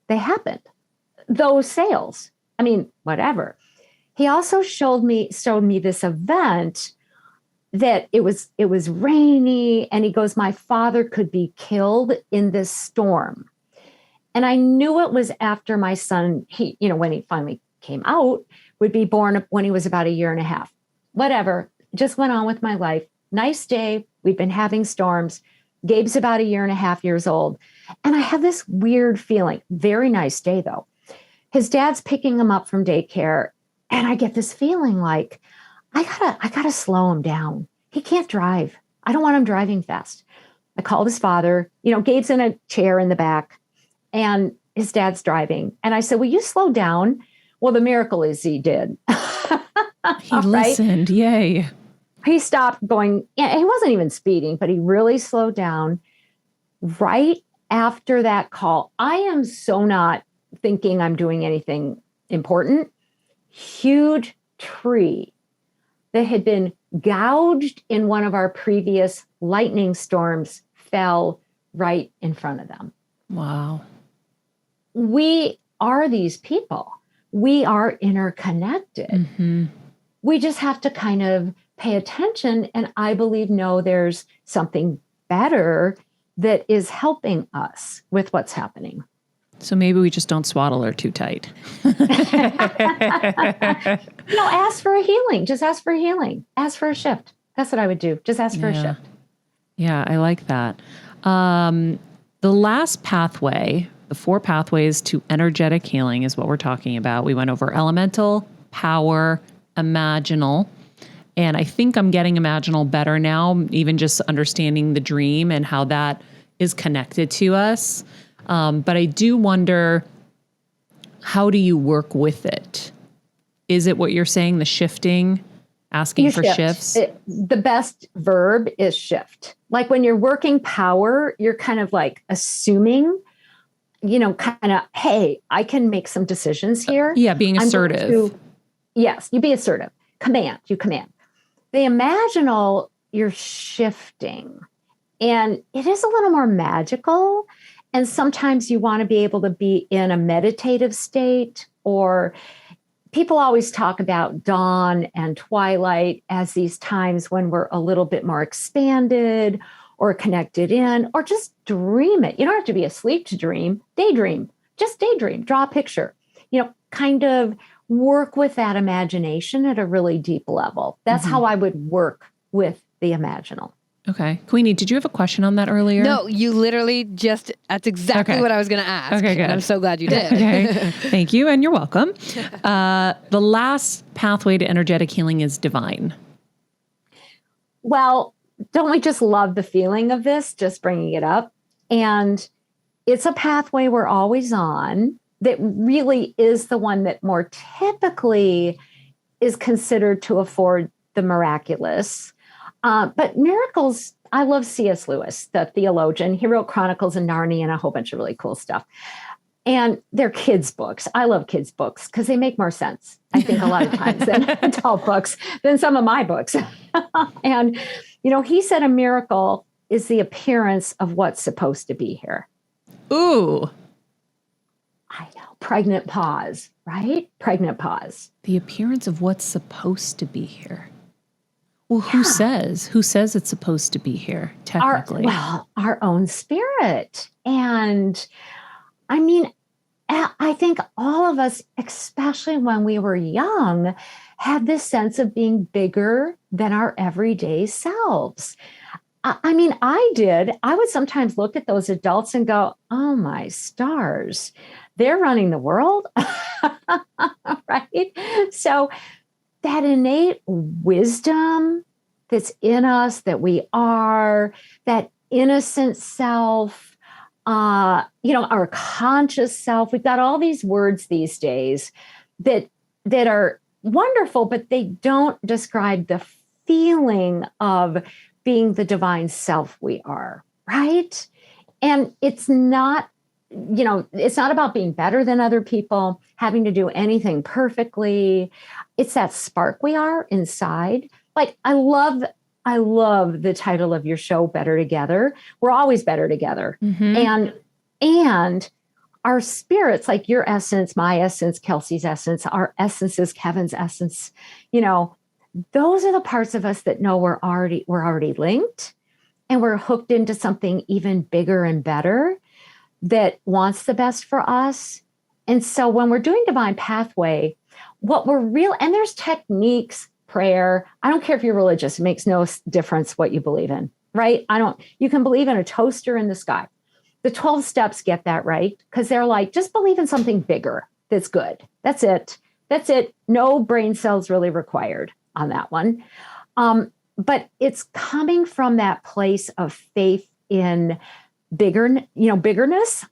They happened. Those sales. I mean, whatever. He also showed me this event that it was rainy, and he goes, my father could be killed in this storm. And I knew it was after my son, when he finally came out, would be born when he was about 1.5 years. Whatever, just went on with my life. Nice day. We've been having storms. Gabe's about 1.5 years old. And I have this weird feeling, very nice day though. His dad's picking him up from daycare. And I get this feeling like, I gotta slow him down. He can't drive. I don't want him driving fast. I called his father, Gabe's in a chair in the back and his dad's driving. And I said, will you slow down? Well, the miracle is he did. He listened. Yay. He stopped going. He wasn't even speeding, but he really slowed down right after that call. I am so not thinking I'm doing anything important. Huge tree that had been gouged in one of our previous lightning storms fell right in front of them. Wow. We are these people. We are interconnected. Mm-hmm. We just have to kind of pay attention. And I believe, there's something better that is helping us with what's happening. So maybe we just don't swaddle her too tight. Ask for a healing. Just ask for a healing. Ask for a shift. That's what I would do. Just ask for a shift. Yeah, I like that. The last pathway, the 4 pathways to energetic healing is what we're talking about. We went over elemental, power, imaginal. And I think I'm getting imaginal better now, even just understanding the dream and how that is connected to us. But I do wonder, how do you work with it? Is it what you're saying, the shifting, asking for shifts? The best verb is shift. Like when you're working power, you're kind of like assuming. kind of, hey, I can make some decisions here. Yeah, being assertive. Yes, you be assertive. You command. The imaginal, you're shifting. And it is a little more magical. And sometimes you want to be able to be in a meditative state, or people always talk about dawn and twilight as these times when we're a little bit more expanded or connected in, or just dream it. You don't have to be asleep to dream. Daydream. Just daydream. Draw a picture. Kind of work with that imagination at a really deep level. That's how I would work with the imaginal. Okay. Queenie, did you have a question on that earlier? No, you literally that's exactly what I was going to ask. Okay, good. And I'm so glad you did. Okay. Thank you. And you're welcome. The last pathway to energetic healing is divine. Well, don't we just love the feeling of this, just bringing it up? And it's a pathway we're always on that really is the one that more typically is considered to afford the miraculous. But miracles, I love C.S. Lewis, the theologian. He wrote Chronicles of Narnia and a whole bunch of really cool stuff. And they're kids' books. I love kids' books because they make more sense, I think, a lot of times than adult books, than some of my books. And, he said a miracle is the appearance of what's supposed to be here. Ooh. I know. Pregnant pause, right? Pregnant pause. The appearance of what's supposed to be here. Well, who says? Who says it's supposed to be here, technically? Our own spirit. And I mean, I think all of us, especially when we were young, had this sense of being bigger than our everyday selves. I mean, I did. I would sometimes look at those adults and go, oh, my stars, they're running the world, right? So that innate wisdom that's in us, that we are, that innocent self, our conscious self. We've got all these words these days that are wonderful, but they don't describe the feeling of being the divine self we are, right? And it's not about being better than other people, having to do anything perfectly. It's that spark we are inside. Like, I love the title of your show, Better Together. We're always better together. Mm-hmm. And our spirits, like your essence, my essence, Kelsey's essence, our essences, Kevin's essence, those are the parts of us that know we're already linked, and we're hooked into something even bigger and better that wants the best for us. And so when we're doing Divine Pathway, and there's techniques, prayer. I don't care if you're religious. It makes no difference what you believe in, right? You can believe in a toaster in the sky. The 12 steps get that right, because they're like, just believe in something bigger that's good. That's it. No brain cells really required on that one. But it's coming from that place of faith in biggerness.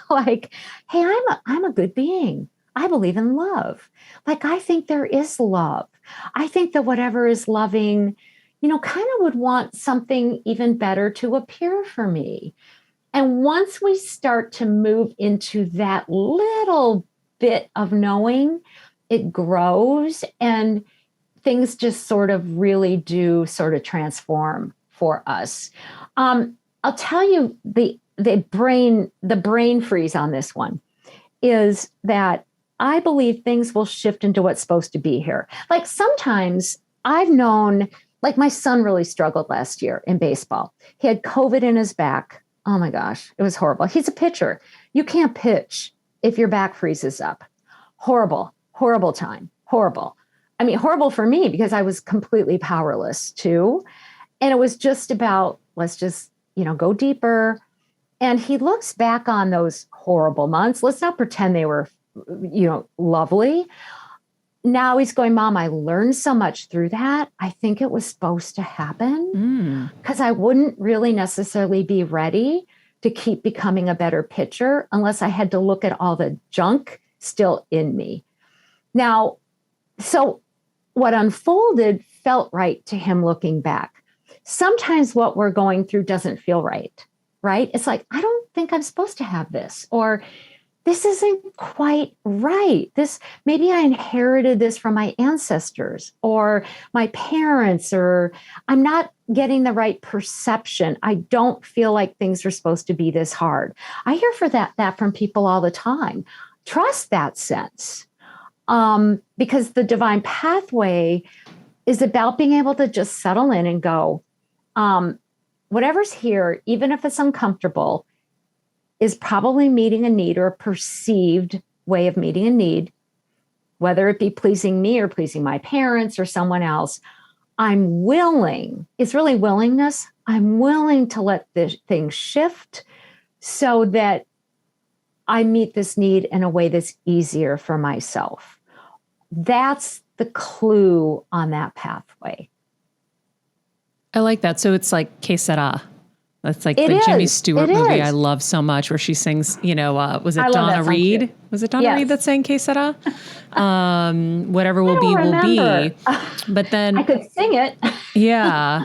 Like, hey, I'm a good being. I believe in love. Like, I think there is love. I think that whatever is loving, kind of would want something even better to appear for me. And once we start to move into that little bit of knowing, it grows, and things just sort of really do sort of transform for us. I'll tell you the brain freeze on this one is that I believe things will shift into what's supposed to be here. Like, sometimes I've known, like, my son really struggled last year in baseball. He had COVID in his back. Oh my gosh, it was horrible. He's a pitcher. You can't pitch if your back freezes up. Horrible time. Horrible. I mean, horrible for me because I was completely powerless too. And it was just about, let's just, go deeper. And he looks back on those horrible months. Let's not pretend they were, lovely. Now he's going, Mom, I learned so much through that. I think it was supposed to happen because I wouldn't really necessarily be ready to keep becoming a better pitcher unless I had to look at all the junk still in me. Now, so what unfolded felt right to him looking back. Sometimes what we're going through doesn't feel right? right? It's like, I don't think I'm supposed to have this, or this isn't quite right. Maybe I inherited this from my ancestors or my parents, or I'm not getting the right perception. I don't feel like things are supposed to be this hard. I hear that from people all the time. Trust that sense. Because the divine pathway is about being able to just settle in and go, whatever's here, even if it's uncomfortable, is probably meeting a need or a perceived way of meeting a need, whether it be pleasing me or pleasing my parents or someone else. I'm willing, it's really willingness. I'm willing to let this thing shift so that I meet this need in a way that's easier for myself. That's the clue on that pathway. I like that. So it's like Que Sera. That's like It the is. Jimmy Stewart It movie is. I love so much, where she sings, was it I love Donna that song Reed? too. Was it Donna Yes. Reed that sang Que Sera? Whatever will I be, don't will remember. be. But then, I could sing it. yeah,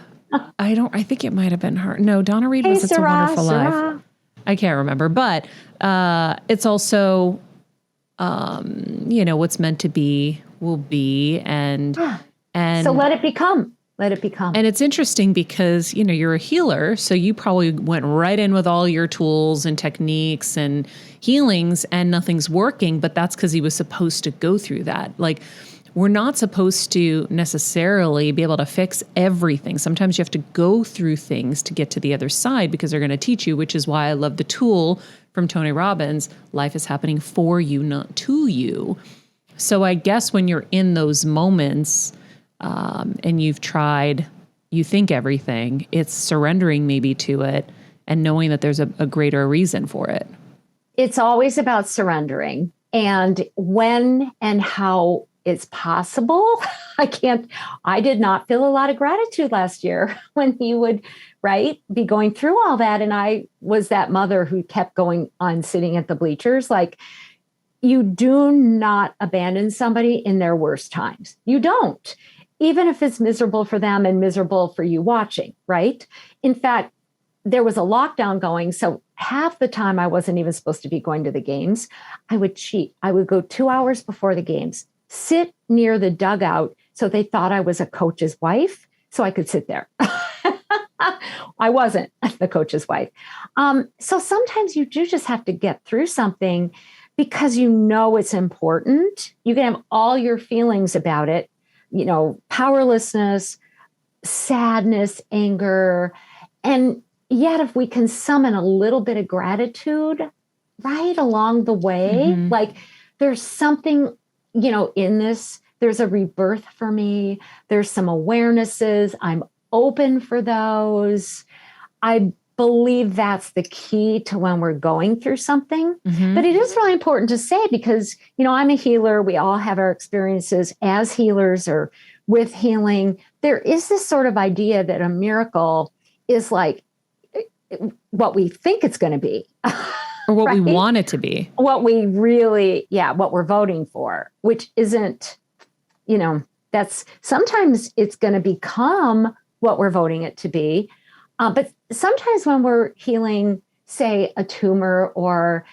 I think it might have been her. No, Donna Reed was Hey, It's a Sera, Wonderful Life. Sera. I can't remember, but it's also, what's meant to be will be, and So let it become. Let it become. and it's interesting because, you're a healer, so you probably went right in with all your tools and techniques and healings, and nothing's working, but that's because he was supposed to go through that. Like, we're not supposed to necessarily be able to fix everything. Sometimes you have to go through things to get to the other side, because they're going to teach you, which is why I love the tool from Tony Robbins, life is happening for you, not to you. So I guess when you're in those moments, and you've tried, you think everything, it's surrendering maybe to it and knowing that there's a greater reason for it. It's always about surrendering, and when and how it's possible. I did not feel a lot of gratitude last year when he would, be going through all that. And I was that mother who kept going on sitting at the bleachers. Like, you do not abandon somebody in their worst times. You don't. Even if it's miserable for them and miserable for you watching, right? In fact, there was a lockdown going. So half the time I wasn't even supposed to be going to the games. I would cheat. I would go 2 hours before the games, sit near the dugout. So they thought I was a coach's wife, so I could sit there. I wasn't the coach's wife. So sometimes you do just have to get through something because it's important. You can have all your feelings about it, powerlessness, sadness, anger. And yet, if we can summon a little bit of gratitude right along the way, like there's something, in this, there's a rebirth for me. There's some awarenesses. I'm open for those. I believe that's the key to when we're going through something. But it is really important to say, because, I'm a healer. We all have our experiences as healers or with healing. There is this sort of idea that a miracle is like what we think it's going to be. Or what we want it to be. What we really, what we're voting for, which isn't, that's sometimes it's going to become what we're voting it to be. But sometimes when we're healing, say, a tumor or,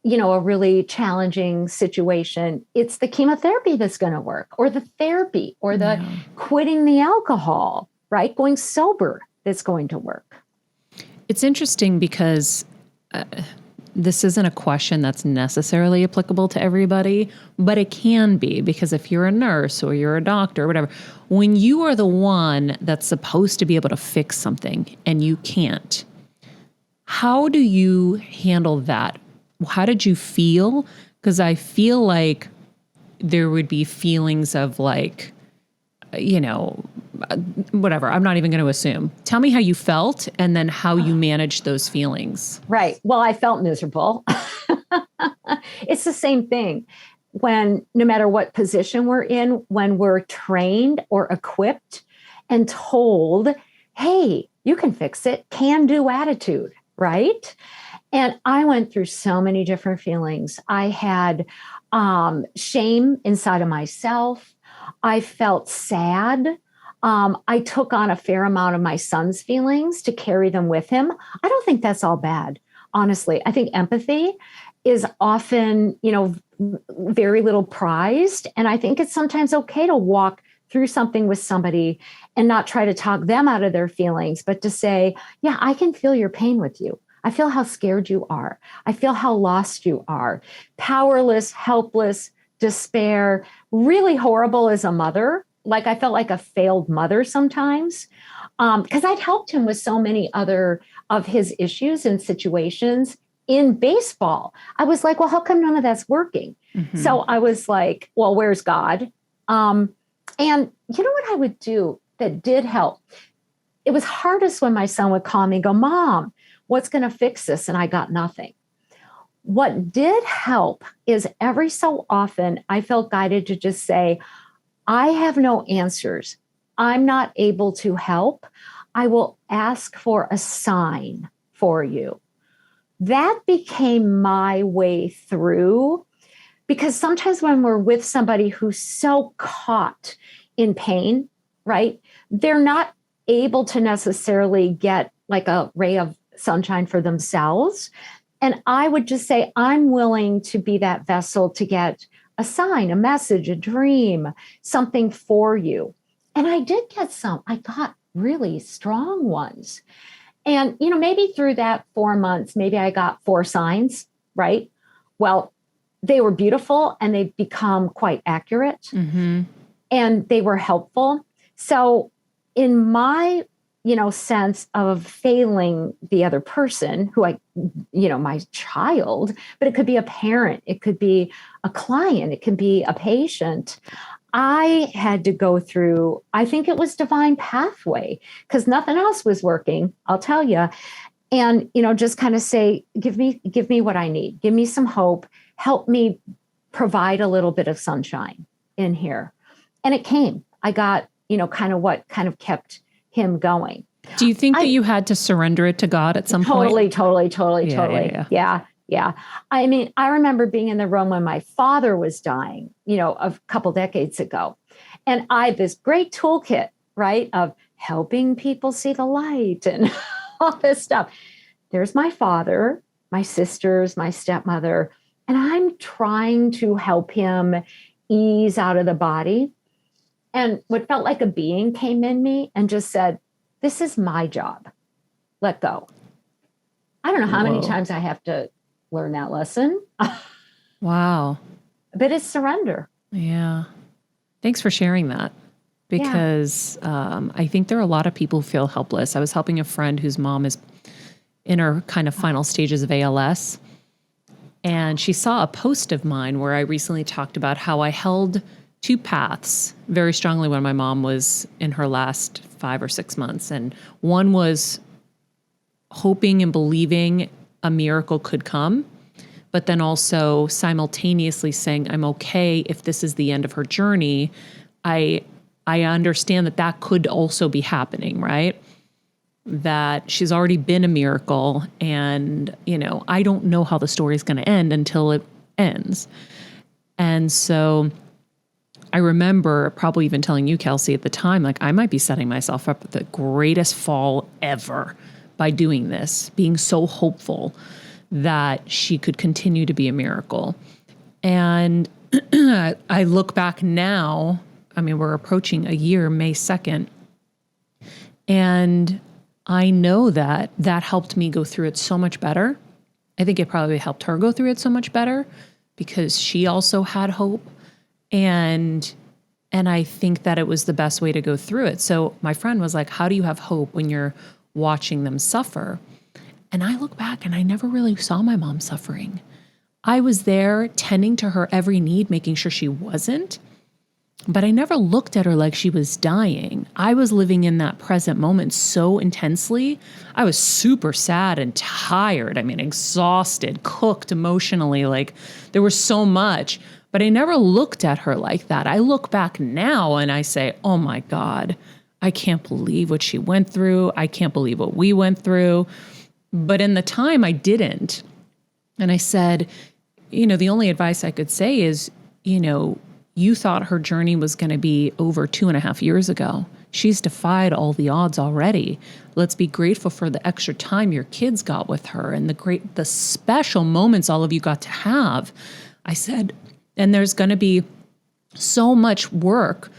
a really challenging situation, it's the chemotherapy that's going to work, or the therapy, or the quitting the alcohol, right? Going sober that's going to work. It's interesting because this isn't a question that's necessarily applicable to everybody, but it can be, because if you're a nurse or you're a doctor or whatever, when you are the one that's supposed to be able to fix something and you can't, how do you handle that? How did you feel? Because I feel like there would be feelings of like, whatever. I'm not even going to assume. Tell me how you felt and then how you managed those feelings. Right. Well, I felt miserable. It's the same thing when, no matter what position we're in, when we're trained or equipped and told, hey, you can fix it, can-do attitude, right? And I went through so many different feelings. I had shame inside of myself. I felt sad. I took on a fair amount of my son's feelings to carry them with him. I don't think that's all bad, honestly. I think empathy is often, very little prized. And I think it's sometimes okay to walk through something with somebody and not try to talk them out of their feelings, but to say, yeah, I can feel your pain with you. I feel how scared you are. I feel how lost you are. Powerless, helpless, despair, really horrible as a mother. Like I felt like a failed mother sometimes because I'd helped him with so many other of his issues and situations in baseball. I was like, well, how come none of that's working? Mm-hmm. So I was like, well, where's God? And you know what I would do that did help? It was hardest when my son would call me and go, Mom, what's going to fix this? And I got nothing. What did help is every so often I felt guided to just say, I have no answers. I'm not able to help. I will ask for a sign for you. That became my way through, because sometimes when we're with somebody who's so caught in pain, right, they're not able to necessarily get like a ray of sunshine for themselves. And I would just say, I'm willing to be that vessel to get a sign, a message, a dream, something for you. And I did get some. I got really strong ones. And, maybe through that 4 months, maybe I got 4 signs, right? Well, they were beautiful and they've become quite accurate and they were helpful. So in my, sense of failing the other person who my child, but it could be a parent, it could be a client, it could be a patient. I had to go through, I think it was divine pathway because nothing else was working, I'll tell you. And, just kind of say, give me what I need. Give me some hope. Help me provide a little bit of sunshine in here. And it came. I got, kind of what kind of kept him going. Do you think that you had to surrender it to God at some point? Totally. Yeah. I mean, I remember being in the room when my father was dying, a couple decades ago. And I had this great toolkit, right, of helping people see the light and all this stuff. There's my father, my sisters, my stepmother, and I'm trying to help him ease out of the body. And what felt like a being came in me and just said, this is my job. Let go. I don't know how many times I have to learn that lesson. Wow. But it's surrender. Yeah. Thanks for sharing that. Because I think there are a lot of people who feel helpless. I was helping a friend whose mom is in her kind of final stages of ALS. And she saw a post of mine where I recently talked about how I held 2 paths very strongly when my mom was in her last 5 or 6 months. And one was hoping and believing a miracle could come, but then also simultaneously saying, I'm okay if this is the end of her journey. I understand that could also be happening, right? That she's already been a miracle and, I don't know how the story is going to end until it ends. And so I remember probably even telling you, Kelsey, at the time, like I might be setting myself up for the greatest fall ever by doing this, being so hopeful that she could continue to be a miracle. And I look back now, I mean, we're approaching a year, May 2nd, and I know that helped me go through it so much better. I think it probably helped her go through it so much better because she also had hope. And I think that it was the best way to go through it. So my friend was like, how do you have hope when you're watching them suffer? And I look back and I never really saw my mom suffering. I was there tending to her every need, making sure she wasn't, but I never looked at her like she was dying. I was living in that present moment so intensely. I was super sad and tired. I mean, exhausted, cooked emotionally. Like there was so much. But I never looked at her like that. I look back now and I say, oh my God, I can't believe what she went through. I can't believe what we went through. But in the time I didn't. And I said, the only advice I could say is, you thought her journey was going to be over 2.5 years ago. she's defied all the odds already. Let's be grateful for the extra time your kids got with her and the special moments all of you got to have. I said, and there's going to be so much work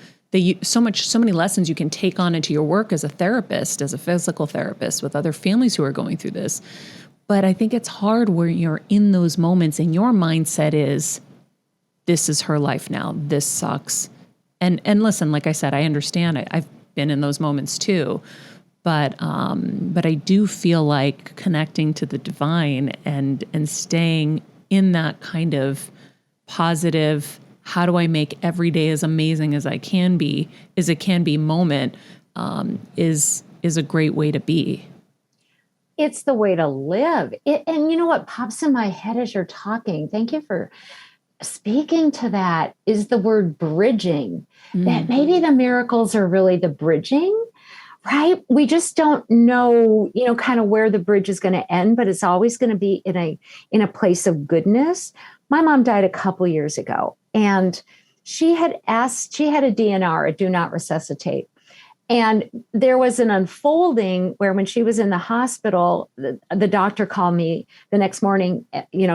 so many lessons you can take on into your work as a therapist, as a physical therapist with other families who are going through this. But I think it's hard where you're in those moments and your mindset is, this is her life now. This sucks. And listen, like I said, I understand. I've been in those moments too. But I do feel like connecting to the divine and staying in that kind of positive, how do I make every day as amazing as it can be moment, is a great way to be. It's the way to live. And you know what pops in my head as you're talking? Thank you for speaking to that, is the word bridging. That maybe the miracles are really the bridging, right? We just don't know, kind of where the bridge is going to end, but it's always going to be in a place of goodness. My mom died a couple years ago, and she had a DNR, a do not resuscitate. And there was an unfolding where when she was in the hospital, the doctor called me the next morning,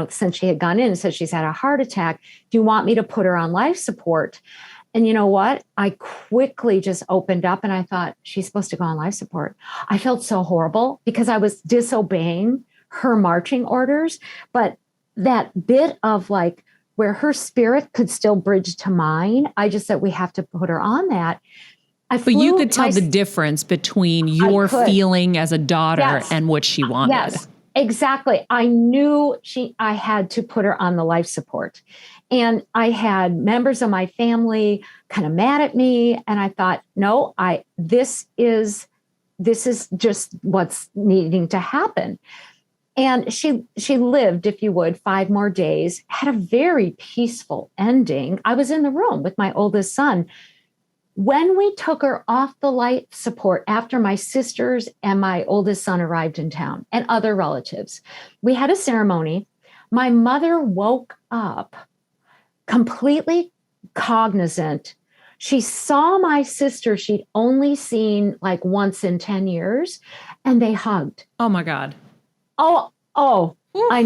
since she had gone in and said she's had a heart attack. Do you want me to put her on life support? And you know what? I quickly just opened up and I thought, she's supposed to go on life support. I felt so horrible because I was disobeying her marching orders. But that bit of like where her spirit could still bridge to mine, I just said, we have to put her on that. But you could tell the difference between your feeling as a daughter and what she wanted. Yes, exactly. I knew I had to put her on the life support. And I had members of my family kind of mad at me. And I thought, no, this is just what's needing to happen. And she lived, if you would, 5 more days, had a very peaceful ending. I was in the room with my oldest son. When we took her off the life support after my sisters and my oldest son arrived in town and other relatives, we had a ceremony. My mother woke up completely cognizant. She saw my sister she'd only seen like once in 10 years, and they hugged. Oh my God. Oh, oof. I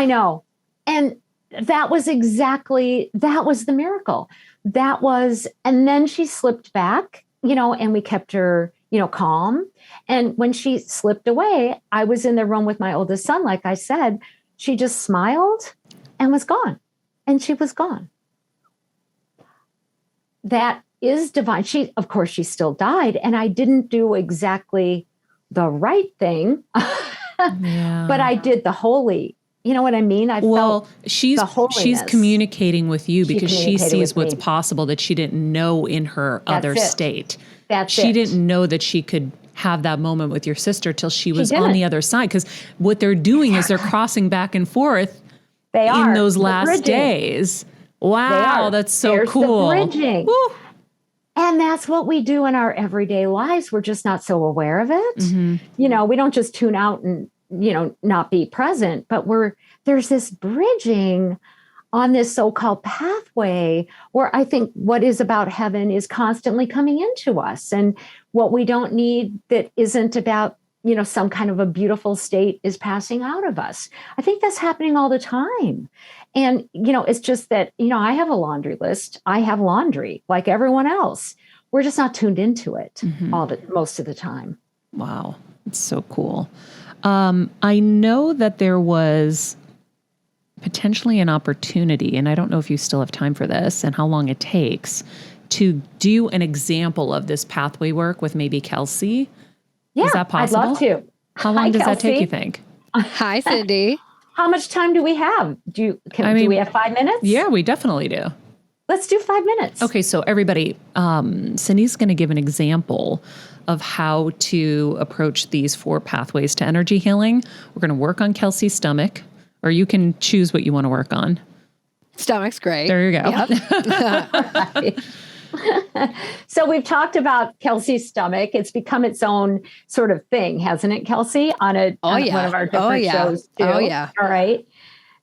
know. And that was the miracle. And then she slipped back, and we kept her, calm. And when she slipped away, I was in the room with my oldest son. Like I said, she just smiled and was gone. And she was gone. That is divine. Of course, she still died. And I didn't do exactly the right thing, but I did the holy. You know what I mean? She's communicating with you because she sees what's possible that she didn't know in her other state. She didn't know that she could have that moment with your sister till she was on the other side. Because what they're doing is they're crossing back and forth in those last days. Wow, that's so cool. The bridging. Woo. And that's what we do in our everyday lives. We're just not so aware of it. Mm-hmm. We don't just tune out and not be present, but there's this bridging on this so-called pathway where I think what is about heaven is constantly coming into us, and what we don't need that isn't about, some kind of a beautiful state is passing out of us. I think that's happening all the time. And, it's just that, I have a laundry list. I have laundry like everyone else. We're just not tuned into it most of the time. Wow. It's so cool. I know that there was potentially an opportunity, and I don't know if you still have time for this and how long it takes, to do an example of this pathway work with maybe Kelsey. Yeah, is that possible? I'd love to. How long does that take, you think? Hi, Cyndi. How much time do we have? Do we have 5 minutes? Yeah, we definitely do. Let's do 5 minutes. Okay, so everybody, Cyndi's going to give an example of how to approach these 4 pathways to energy healing. We're going to work on Kelsey's stomach, or you can choose what you want to work on. Stomach's great. There you go. Yep. So we've talked about Kelsey's stomach. It's become its own sort of thing, hasn't it, Kelsey? On one of our different shows too. Oh yeah. All right.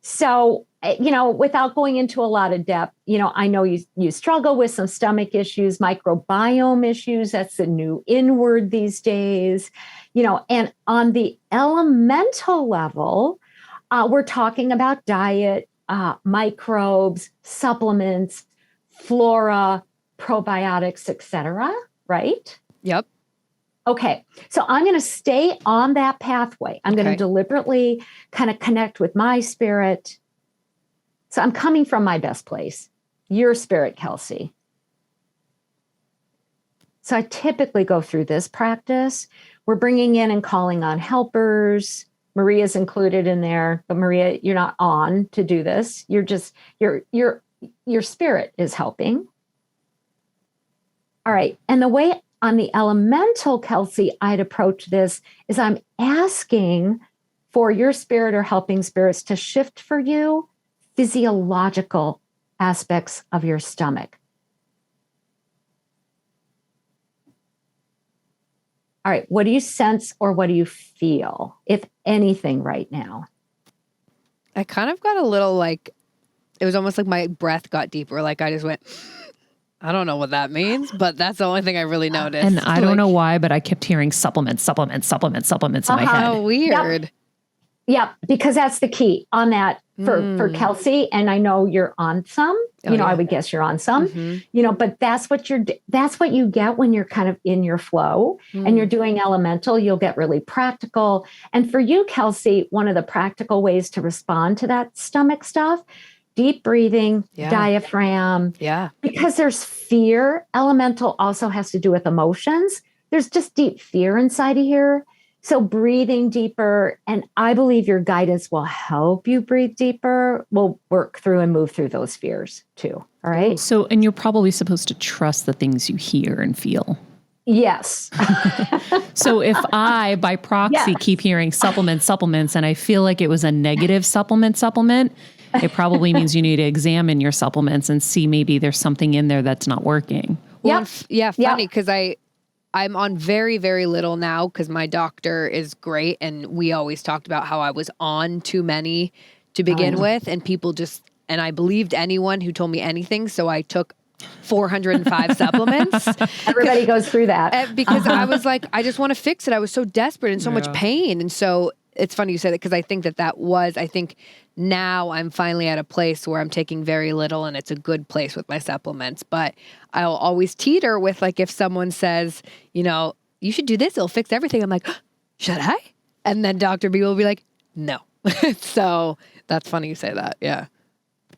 So without going into a lot of depth, I know you struggle with some stomach issues, microbiome issues. That's the new inward these days, and on the elemental level, we're talking about diet, microbes, supplements, flora, probiotics, etc. Right? Yep. Okay. So I'm going to stay on that pathway. I'm going to deliberately kind of connect with my spirit. So I'm coming from my best place, your spirit, Kelsey. So I typically go through this practice. We're bringing in and calling on helpers. Maria's included in there, but Maria, you're not on to do this. You're just, your spirit is helping. All right. And the way on the elemental, Kelsey, I'd approach this is I'm asking for your spirit or helping spirits to shift for you physiological aspects of your stomach. All right, what do you sense or what do you feel, if anything, right now? I kind of got a little it was almost like my breath got deeper. Like I just went, I don't know what that means, but that's the only thing I really noticed. And I don't know why, but I kept hearing supplements in my head. Oh, weird. Yep, because that's the key on that for Kelsey. And I know you're on some, I would guess you're on some, but that's what you get when you're kind of in your flow and you're doing elemental. You'll get really practical. And for you, Kelsey, one of the practical ways to respond to that stomach stuff, deep breathing, diaphragm. Yeah. Because there's fear. Elemental also has to do with emotions. There's just deep fear inside of here. So breathing deeper, and I believe your guidance will help you breathe deeper. We'll work through and move through those fears too. All right. So, and you're probably supposed to trust the things you hear and feel. Yes. So if I, by proxy, keep hearing supplements, and I feel like it was a negative supplement, it probably means you need to examine your supplements and see maybe there's something in there that's not working. Well, funny because I'm on very, very little now because my doctor is great. And we always talked about how I was on too many to begin with. And people and I believed anyone who told me anything. So I took 405 supplements. Everybody goes through that. Because I was like, I just want to fix it. I was so desperate and so much pain. And so it's funny you said it because I think I think now I'm finally at a place where I'm taking very little and it's a good place with my supplements. But I'll always teeter with if someone says, you should do this, it'll fix everything. I'm like, should I? And then Dr. B will be like, no. So that's funny you say that. Yeah.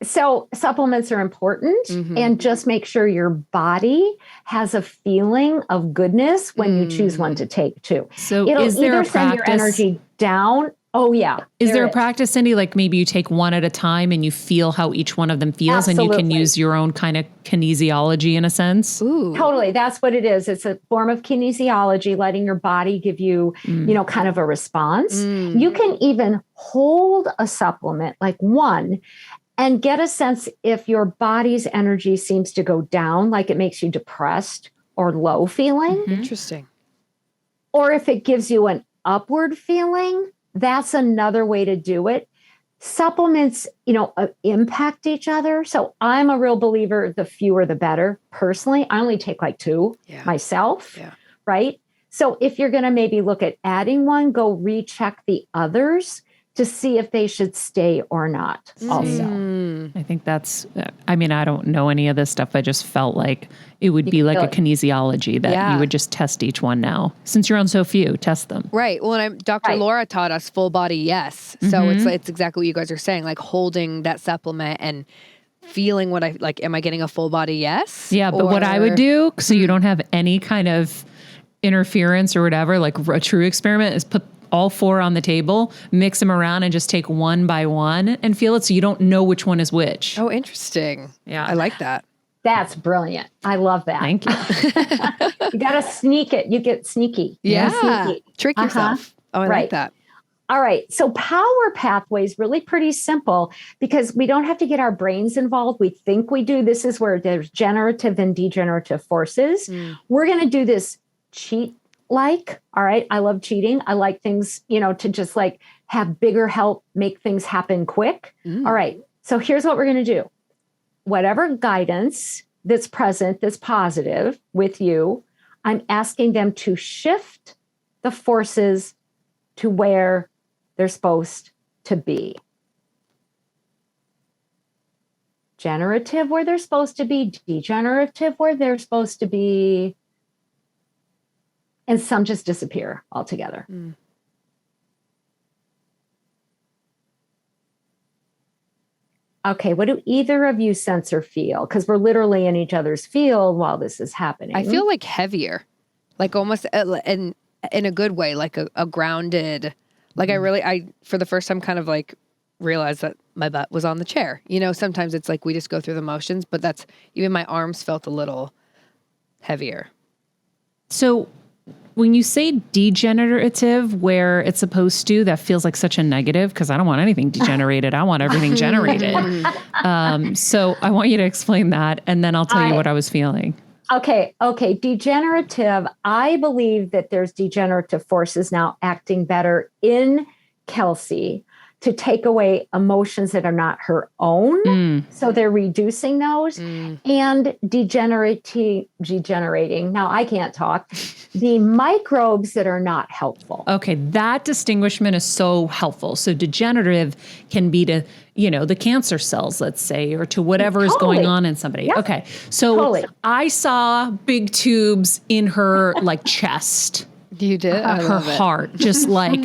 So supplements are important and just make sure your body has a feeling of goodness when you choose one to take too. So it'll is there either a send your practice? Energy down. Oh yeah. Is there a practice, Cyndi, like maybe you take one at a time and you feel how each one of them feels and you can use your own kind of kinesiology in a sense? Ooh. Totally. That's what it is. It's a form of kinesiology, letting your body give you, kind of a response. You can even hold a supplement like one and get a sense if your body's energy seems to go down, like it makes you depressed or low feeling. Interesting. Or if it gives you an upward feeling, that's another way to do it. Supplements, impact each other. So I'm a real believer, the fewer the better. Personally, I only take like 2 myself, right? So if you're going to maybe look at adding one, go recheck the others to see if they should stay or not also. I think that's, I don't know any of this stuff. I just felt like it would be like a kinesiology that you would just test each one now. Since you're on so few, test them. Right. Well, and Dr. Laura taught us full body yes. So it's exactly what you guys are saying, like holding that supplement and feeling what am I getting a full body yes? Yeah, but what I would do, so you don't have any kind of interference or whatever, like a true experiment, is put all 4 on the table, mix them around and just take one by one and feel it so you don't know which one is which. Oh, interesting. Yeah. I like that. That's brilliant. I love that. Thank you. You got to sneak it. You get sneaky. Yeah. Sneaky. Trick yourself. Oh, I like that. All right. So power pathways, really pretty simple because we don't have to get our brains involved. We think we do. This is where there's generative and degenerative forces. We're going to do this all right. I love cheating. I like things, to just have bigger help, make things happen quick. All right. So here's what we're going to do. Whatever guidance that's present, that's positive with you, I'm asking them to shift the forces to where they're supposed to be. Generative where they're supposed to be, degenerative where they're supposed to be, and some just disappear altogether. Okay, what do either of you sense or feel? Because we're literally in each other's field while this is happening. I feel like heavier, like almost in a good way, like a grounded, like I for the first time kind of like realized that my butt was on the chair. You know, sometimes it's like we just go through the motions, but that's, even my arms felt a little heavier. So when you say degenerative where it's supposed to, that feels like such a negative, because I don't want anything degenerated. I want everything generated. So I want you to explain that, and then I'll tell you what I was feeling. Okay. Degenerative. I believe that there's degenerative forces now acting better in Kelsey to take away emotions that are not her own. So they're reducing those and degenerating. Now I can't talk. The microbes that are not helpful. Okay, that distinguishment is so helpful. So degenerative can be to, the cancer cells, let's say, or to whatever is going on in somebody. Yep. Okay, so I saw big tubes in her like chest. You did? Her heart, just like...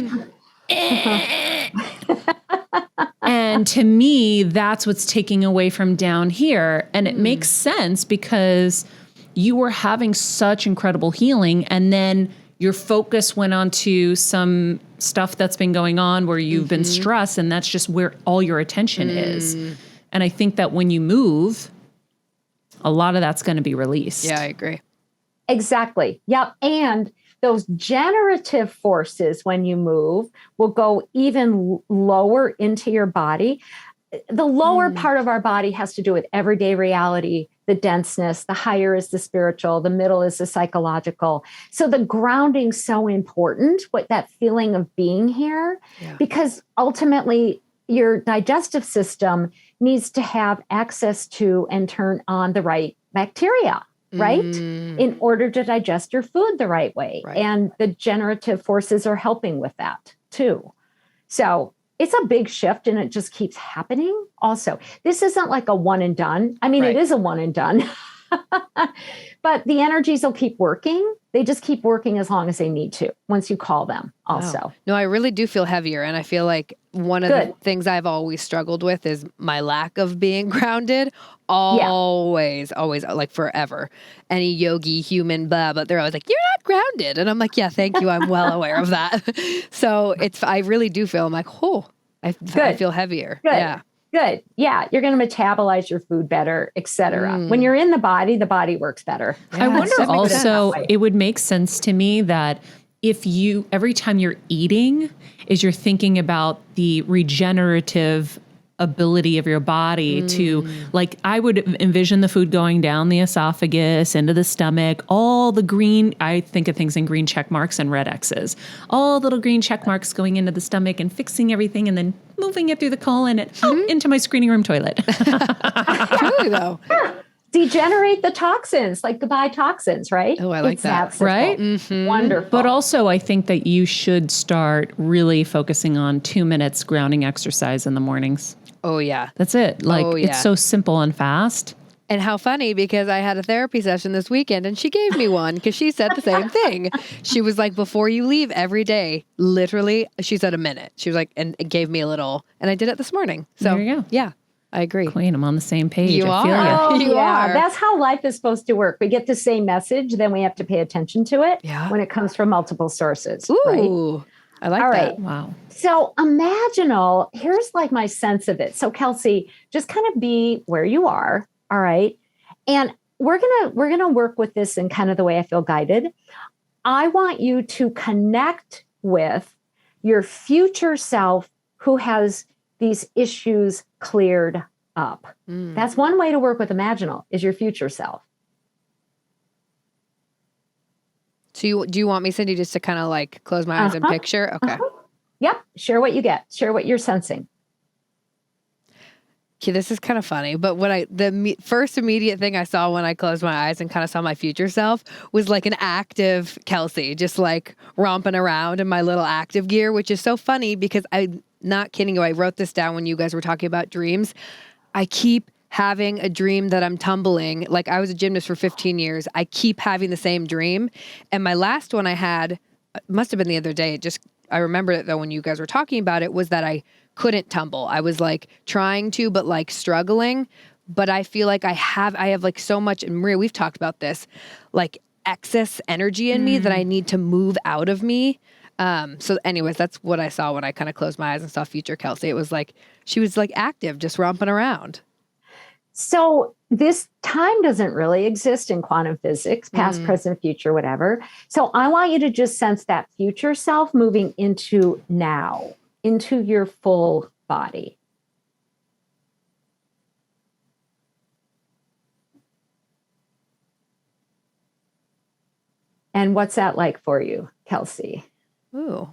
And to me, that's what's taking away from down here. And it makes sense because you were having such incredible healing, and then your focus went on to some stuff that's been going on where you've been stressed, and that's just where all your attention is. And I think that when you move, a lot of that's going to be released. Yeah, I agree. Exactly. Yep. And those generative forces, when you move, will go even lower into your body. The lower part of our body has to do with everyday reality, the denseness. The higher is the spiritual. The middle is the psychological. So the grounding's so important, what that feeling of being here, because ultimately your digestive system needs to have access to and turn on the right bacteria. Right? In order to digest your food the right way. Right. And the generative forces are helping with that too. So it's a big shift, and it just keeps happening. Also, this isn't like a one and done. I mean, it is a one and done, but the energies will keep working. They just keep working as long as they need to once you call them also. Wow. No, I really do feel heavier. And I feel like one of the things I've always struggled with is my lack of being grounded. Always, like forever. Any yogi, human, blah, but they're always like, you're not grounded. And I'm like, yeah, thank you. I'm well aware of that. So I really do feel, I'm like, I feel heavier. Good. Yeah. Good. Yeah. You're going to metabolize your food better, et cetera. When you're in the body works better. Yeah, I wonder also, it would make sense to me that if every time you're eating, you're thinking about the regenerative ability of your body to, like, I would envision the food going down the esophagus, into the stomach, all the green, I think of things in green check marks and red X's, all the little green check marks going into the stomach and fixing everything and then moving it through the colon and into my screening room toilet. Truly though. Degenerate the toxins, like goodbye toxins, right? Oh, I like that. Right? Wonderful. But also, I think that you should start really focusing on 2 minutes grounding exercise in the mornings. Oh, yeah. That's it. Like, it's so simple and fast. And how funny, because I had a therapy session this weekend and she gave me one because she said the same thing. She was like, before you leave every day, literally, she said a minute. She was like, and it gave me a little, and I did it this morning. So, there you go. Yeah. I agree. Queen, I'm on the same page. You I are. feel you are. That's how life is supposed to work. We get the same message, then we have to pay attention to it when it comes from multiple sources. Ooh, right? I like all that. Right. Wow. So Imaginal, here's like my sense of it. So Kelsey, just kind of be where you are. All right. And we're gonna work with this in kind of the way I feel guided. I want you to connect with your future self who has these issues cleared up. That's one way to work with Imaginal, is your future self. So do you want me, Cyndi, just to kind of like close my eyes and picture? Okay. Yep. Share what you get. Share what you're sensing. this is kind of funny, but the first immediate thing I saw when I closed my eyes and kind of saw my future self was like an active Kelsey, just like romping around in my little active gear, which is so funny because I'm not kidding you. I wrote this down when you guys were talking about dreams. I keep having a dream that I'm tumbling. Like I was a gymnast for 15 years. I keep having the same dream. And my last one I had, must have been the other day. I remember it though when you guys were talking about it, was that I couldn't tumble. I was like trying to, but like struggling. But I feel like I have like so much, and Maria, we've talked about this, like excess energy in me that I need to move out of me. So anyways, that's what I saw when I kind of closed my eyes and saw future Kelsey. It was like, she was like active, just romping around. So this time doesn't really exist in quantum physics, past, present, future, whatever. So I want you to just sense that future self moving into now, into your full body. And what's that like for you, Kelsey? Ooh,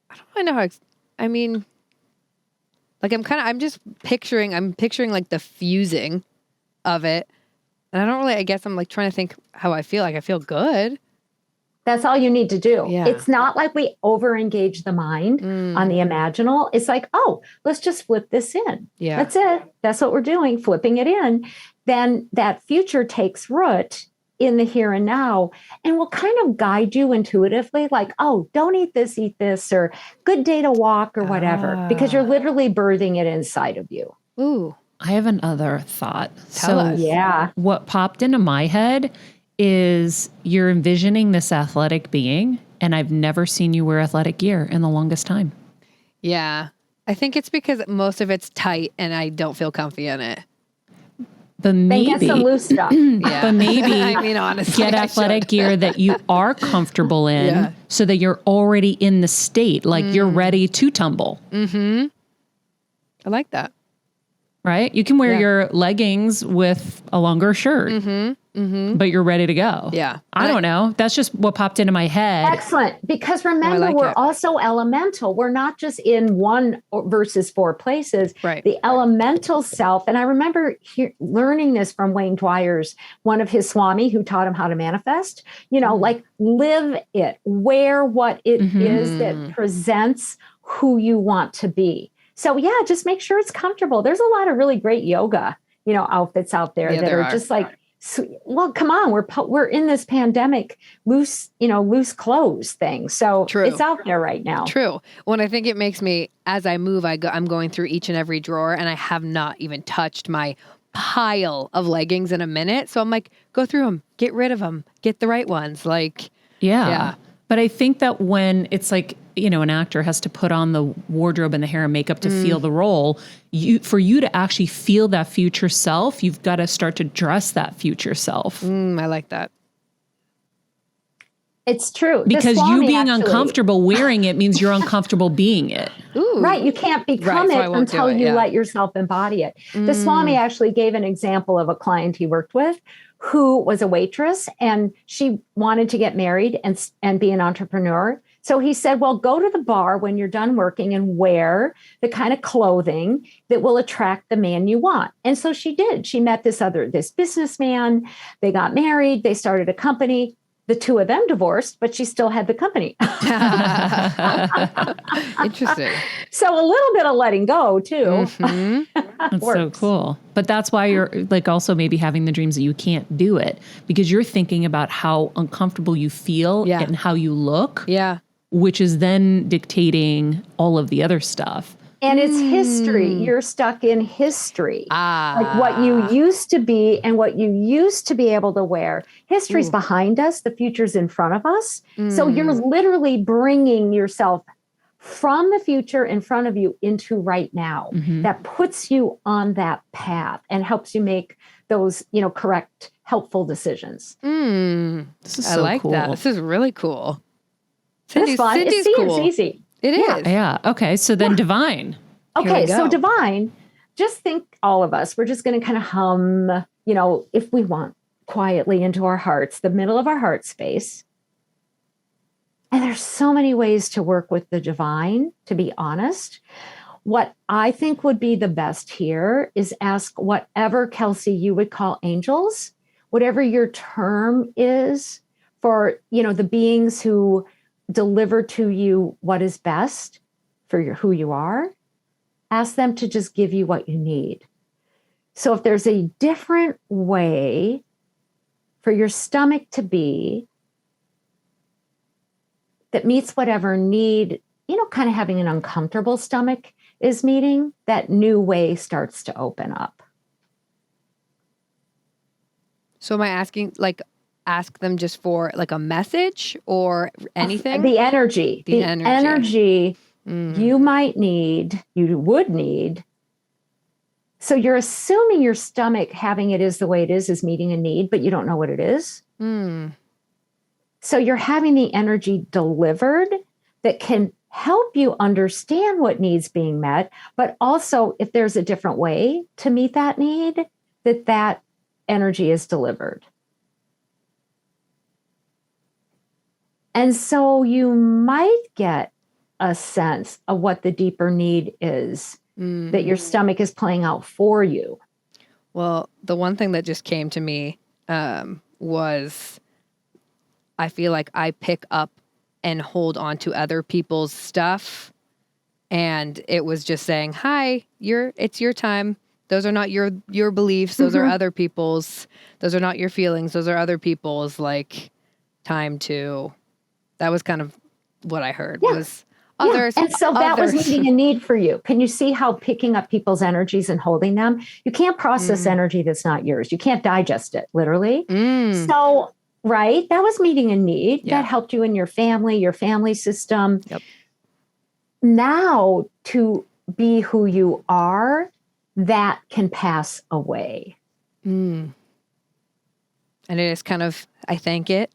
I don't really know how. I mean, like I'm just picturing like the fusing of it, and I don't really. I guess I'm like trying to think how I feel. Like I feel good. That's all you need to do. Yeah. It's not like we over-engage the mind on the imaginal. It's like, oh, let's just flip this in. Yeah. That's it. That's what we're doing, flipping it in. Then that future takes root in the here and now and will kind of guide you intuitively, like, oh, don't eat this, or good day to walk or whatever, because you're literally birthing it inside of you. Ooh. I have another thought. Tell us. Yeah. What popped into my head is you're envisioning this athletic being, and I've never seen you wear athletic gear in the longest time. Yeah. I think it's because most of it's tight and I don't feel comfy in it. But maybe get some loose stuff. Yeah. But maybe I mean, honestly, get athletic gear that you are comfortable in so that you're already in the state, like you're ready to tumble. I like that. Right? You can wear your leggings with a longer shirt, but you're ready to go. Yeah. I don't know. That's just what popped into my head. Excellent. Because remember, we're also elemental. We're not just in one versus four places. Right. The elemental self. And I remember learning this from Wayne Dwyer's, one of his Swami who taught him how to manifest, like live it, wear what it is that presents who you want to be. So yeah, just make sure it's comfortable. There's a lot of really great yoga, outfits out there that are just like, well, come on, we're in this pandemic loose clothes thing. So it's out there right now. True. When I think it makes me, as I move, I'm going through each and every drawer, and I have not even touched my pile of leggings in a minute. So I'm like, go through them, get rid of them, get the right ones. Like, yeah. But I think that when it's like, an actor has to put on the wardrobe and the hair and makeup to feel the role, for you to actually feel that future self, you've got to start to dress that future self. I like that. It's true. Because you being uncomfortable wearing it means you're uncomfortable being it. Ooh. Right. You can't become it until you let yourself embody it. The Swami actually gave an example of a client he worked with who was a waitress, and she wanted to get married and be an entrepreneur. So he said, well, go to the bar when you're done working and wear the kind of clothing that will attract the man you want. And so she did. She met this businessman. They got married. They started a company. The two of them divorced, but she still had the company. Interesting. So a little bit of letting go too. That's so cool. But that's why you're like also maybe having the dreams that you can't do it, because you're thinking about how uncomfortable you feel and how you look. Yeah. Which is then dictating all of the other stuff. And it's history. You're stuck in history. Like what you used to be and what you used to be able to wear. History's behind us. The future's in front of us. So you're literally bringing yourself from the future in front of you into right now. That puts you on that path and helps you make those, correct, helpful decisions. This is so I like cool. that. This is really cool. It's fun. Cindy's cool. It's easy. It is. Yeah. Okay. So then divine. Okay. So divine, just think all of us, we're just going to kind of hum, if we want, quietly into our hearts, the middle of our heart space. And there's so many ways to work with the divine, to be honest. What I think would be the best here is ask whatever, Kelsey, you would call angels, whatever your term is for, the beings who deliver to you what is best for who you are. Ask them to just give you what you need. So if there's a different way for your stomach to be that meets whatever need, kind of having an uncomfortable stomach is meeting, that new way starts to open up. So am I asking, ask them just for like a message or anything? The energy. The energy you would need. So you're assuming your stomach having it is the way it is meeting a need, but you don't know what it is. So you're having the energy delivered that can help you understand what needs being met, but also if there's a different way to meet that need, that energy is delivered. And so you might get a sense of what the deeper need is that your stomach is playing out for you. Well, the one thing that just came to me was I feel like I pick up and hold on to other people's stuff. And it was just saying, hi, it's your time. Those are not your beliefs. Those are other people's. Those are not your feelings. Those are other people's, time to. That was kind of what I heard was others. And so that was meeting a need for you. Can you see how picking up people's energies and holding them, you can't process energy that's not yours. You can't digest it, literally. So, right, that was meeting a need that helped you in your family system. Yep. Now to be who you are, that can pass away. And it is kind of, I thank it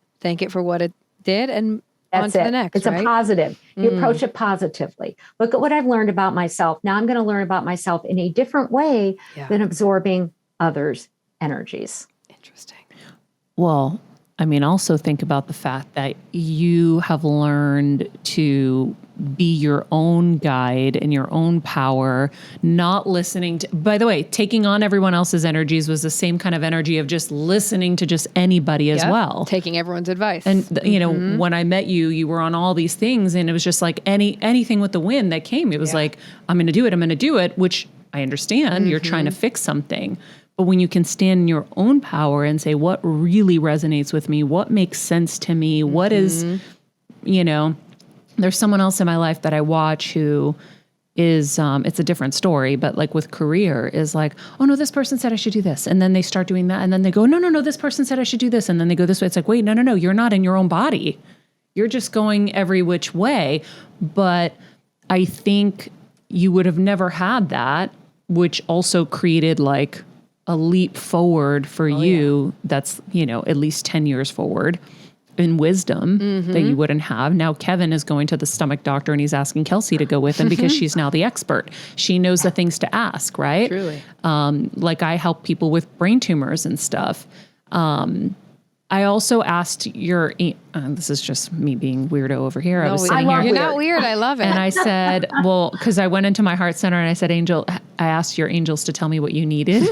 for what it did and on to the next. It's a positive. You approach it positively. Look at what I've learned about myself. Now I'm going to learn about myself in a different way than absorbing others' energies. Interesting. Well, also think about the fact that you have learned to be your own guide and your own power, not listening to, by the way, taking on everyone else's energies was the same kind of energy of just listening to just anybody as well. Taking everyone's advice. And, when I met you, you were on all these things and it was just like anything with the wind that came. It was like, I'm going to do it, which I understand you're trying to fix something. But when you can stand in your own power and say, what really resonates with me? What makes sense to me? What is, there's someone else in my life that I watch who is, it's a different story, but with career is like, oh no, this person said I should do this. And then they start doing that. And then they go, no, this person said I should do this. And then they go this way. It's like, wait, no, you're not in your own body. You're just going every which way. But I think you would have never had that, which also created a leap forward for you that's, at least 10 years forward in wisdom that you wouldn't have. Now Kevin is going to the stomach doctor and he's asking Kelsey to go with him because she's now the expert. She knows the things to ask, right? Truly. I help people with brain tumors and stuff. I also asked this is just me being weirdo over here. I was sitting here. You're not weird. I love it. And I said, because I went into my heart center and I said, I asked your angels to tell me what you needed.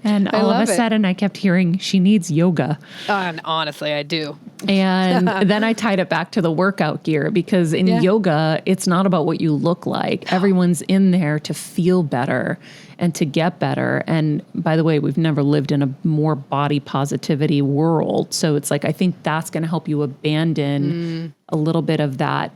And all of a sudden I kept hearing she needs yoga. And honestly, I do. And then I tied it back to the workout gear because in yoga, it's not about what you look like. Everyone's in there to feel better and to get better. And by the way, we've never lived in a more body positivity world. So it's I think that's going to help you abandon a little bit of that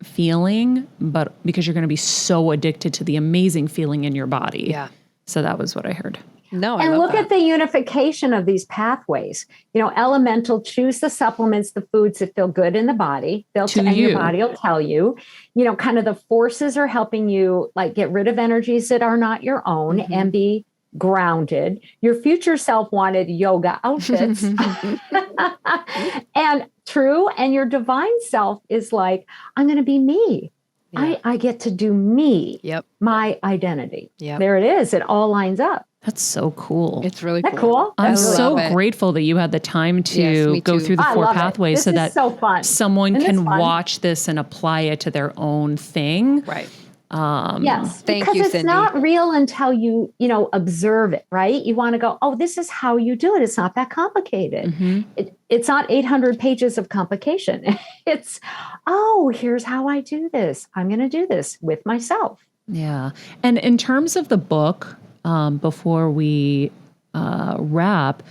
feeling, but because you're going to be so addicted to the amazing feeling in your body. Yeah. So that was what I heard. No, and look at the unification of these pathways. Elemental, choose the supplements, the foods that feel good in the body. Your body will tell you, kind of the forces are helping you get rid of energies that are not your own and be grounded. Your future self wanted yoga outfits. And your divine self is I'm going to be me. Yeah. I get to do me. Yep. My identity. Yep. There it is. It all lines up. That's so cool. It's really cool. Isn't that cool? I'm so grateful that you had the time to go through the 4 pathways so that so fun. Someone can watch this and apply it to their own thing. Right. Yes, Thank because you, it's Cyndi. not real until you observe it, right? You want to go, oh, this is how you do it. It's not that complicated. It's not 800 pages of complication. It's, oh, here's how I do this. I'm going to do this with myself. Yeah. And in terms of the book, before we wrap,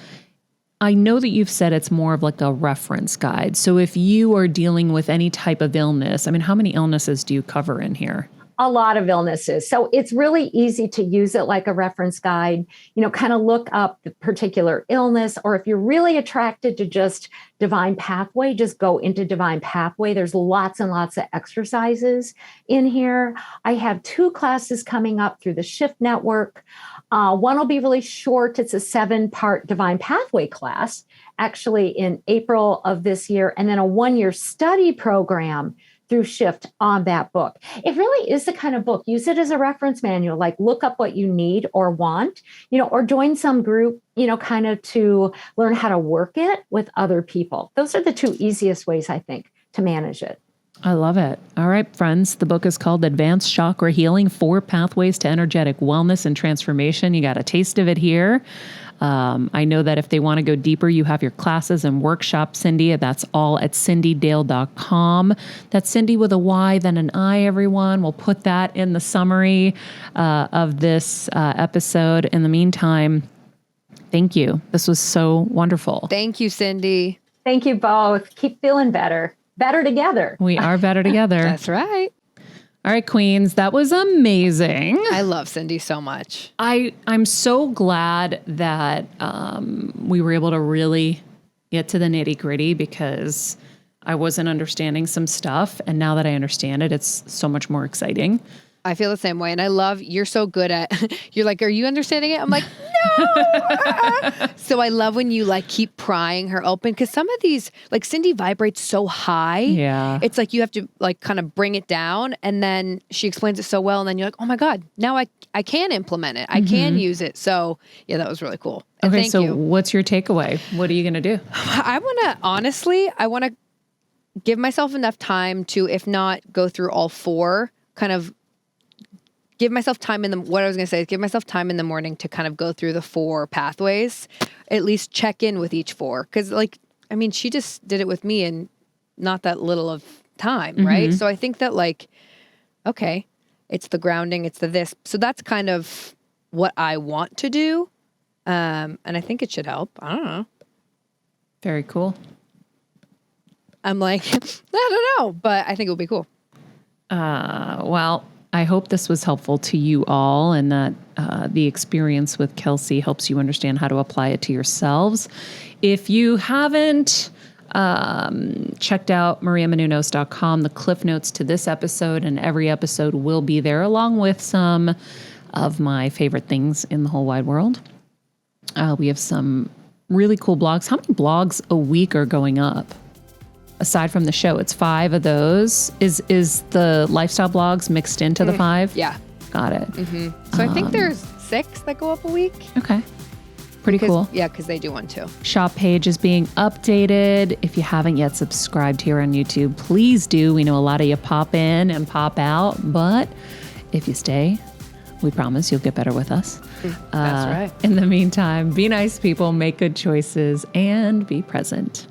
I know that you've said it's more of like a reference guide. So if you are dealing with any type of illness, I mean, how many illnesses do you cover in here? A lot of illnesses. So it's really easy to use it like a reference guide, kind of look up the particular illness, or if you're really attracted to just Divine Pathway, just go into Divine Pathway. There's lots and lots of exercises in here. I have 2 classes coming up through the Shift Network. One will be really short. It's a 7-part Divine Pathway class, actually in April of this year, and then a 1-year study program through Shift on that book. It really is the kind of book, use it as a reference manual, like look up what you need or want, or join some group, kind of to learn how to work it with other people. Those are the 2 easiest ways, I think, to manage it. I love it. All right, friends. The book is called Advanced Chakra Healing, 4 Pathways to Energetic Wellness and Transformation. You got a taste of it here. I know that if they want to go deeper, you have your classes and workshops, Cyndi. That's all at cindydale.com. That's Cyndi with a Y, then an I, everyone. We'll put that in the summary of this episode. In the meantime, thank you. This was so wonderful. Thank you, Cyndi. Thank you both. Keep feeling better. Better together. We are better together. That's right. All right, queens, that was amazing. I love Cyndi so much. I'm so glad that we were able to really get to the nitty gritty, because I wasn't understanding some stuff. And now that I understand it, it's so much more exciting. I feel the same way. And I love, you're so good at, you're like, are you understanding it? I'm like, no. So I love when you like keep prying her open, because some of these, like Cyndi vibrates so high. Yeah. It's like you have to like kind of bring it down, and then she explains it so well. And then you're like, oh my God, now I can implement it. I can use it. So yeah, that was really cool. And Okay, thank so you. what's your takeaway? What are you going to do? I want to give myself enough time to, if not go through all 4, kind of give myself time what I was going to say is give myself time in the morning to kind of go through the 4 pathways, at least check in with each 4. Cause like, I mean, she just did it with me in not that little of time. Right. So I think that like, okay, it's the grounding, it's the this. So that's kind of what I want to do. And I think it should help. I don't know. Very cool. I'm like, I don't know, but I think it would be cool. Well, I hope this was helpful to you all, and that the experience with Kelsey helps you understand how to apply it to yourselves. If you haven't checked out mariamenounos.com, the cliff notes to this episode and every episode will be there, along with some of my favorite things in the whole wide world. We have some really cool blogs. How many blogs a week are going up? Aside from the show, it's 5 of those. Is the lifestyle blogs mixed into the 5? Yeah. Got it. So I think there's 6 that go up a week. Okay. Pretty cool. Yeah, because they do one too. Shop page is being updated. If you haven't yet subscribed here on YouTube, please do. We know a lot of you pop in and pop out, but if you stay, we promise you'll get better with us. That's right. In the meantime, be nice people, make good choices, and be present.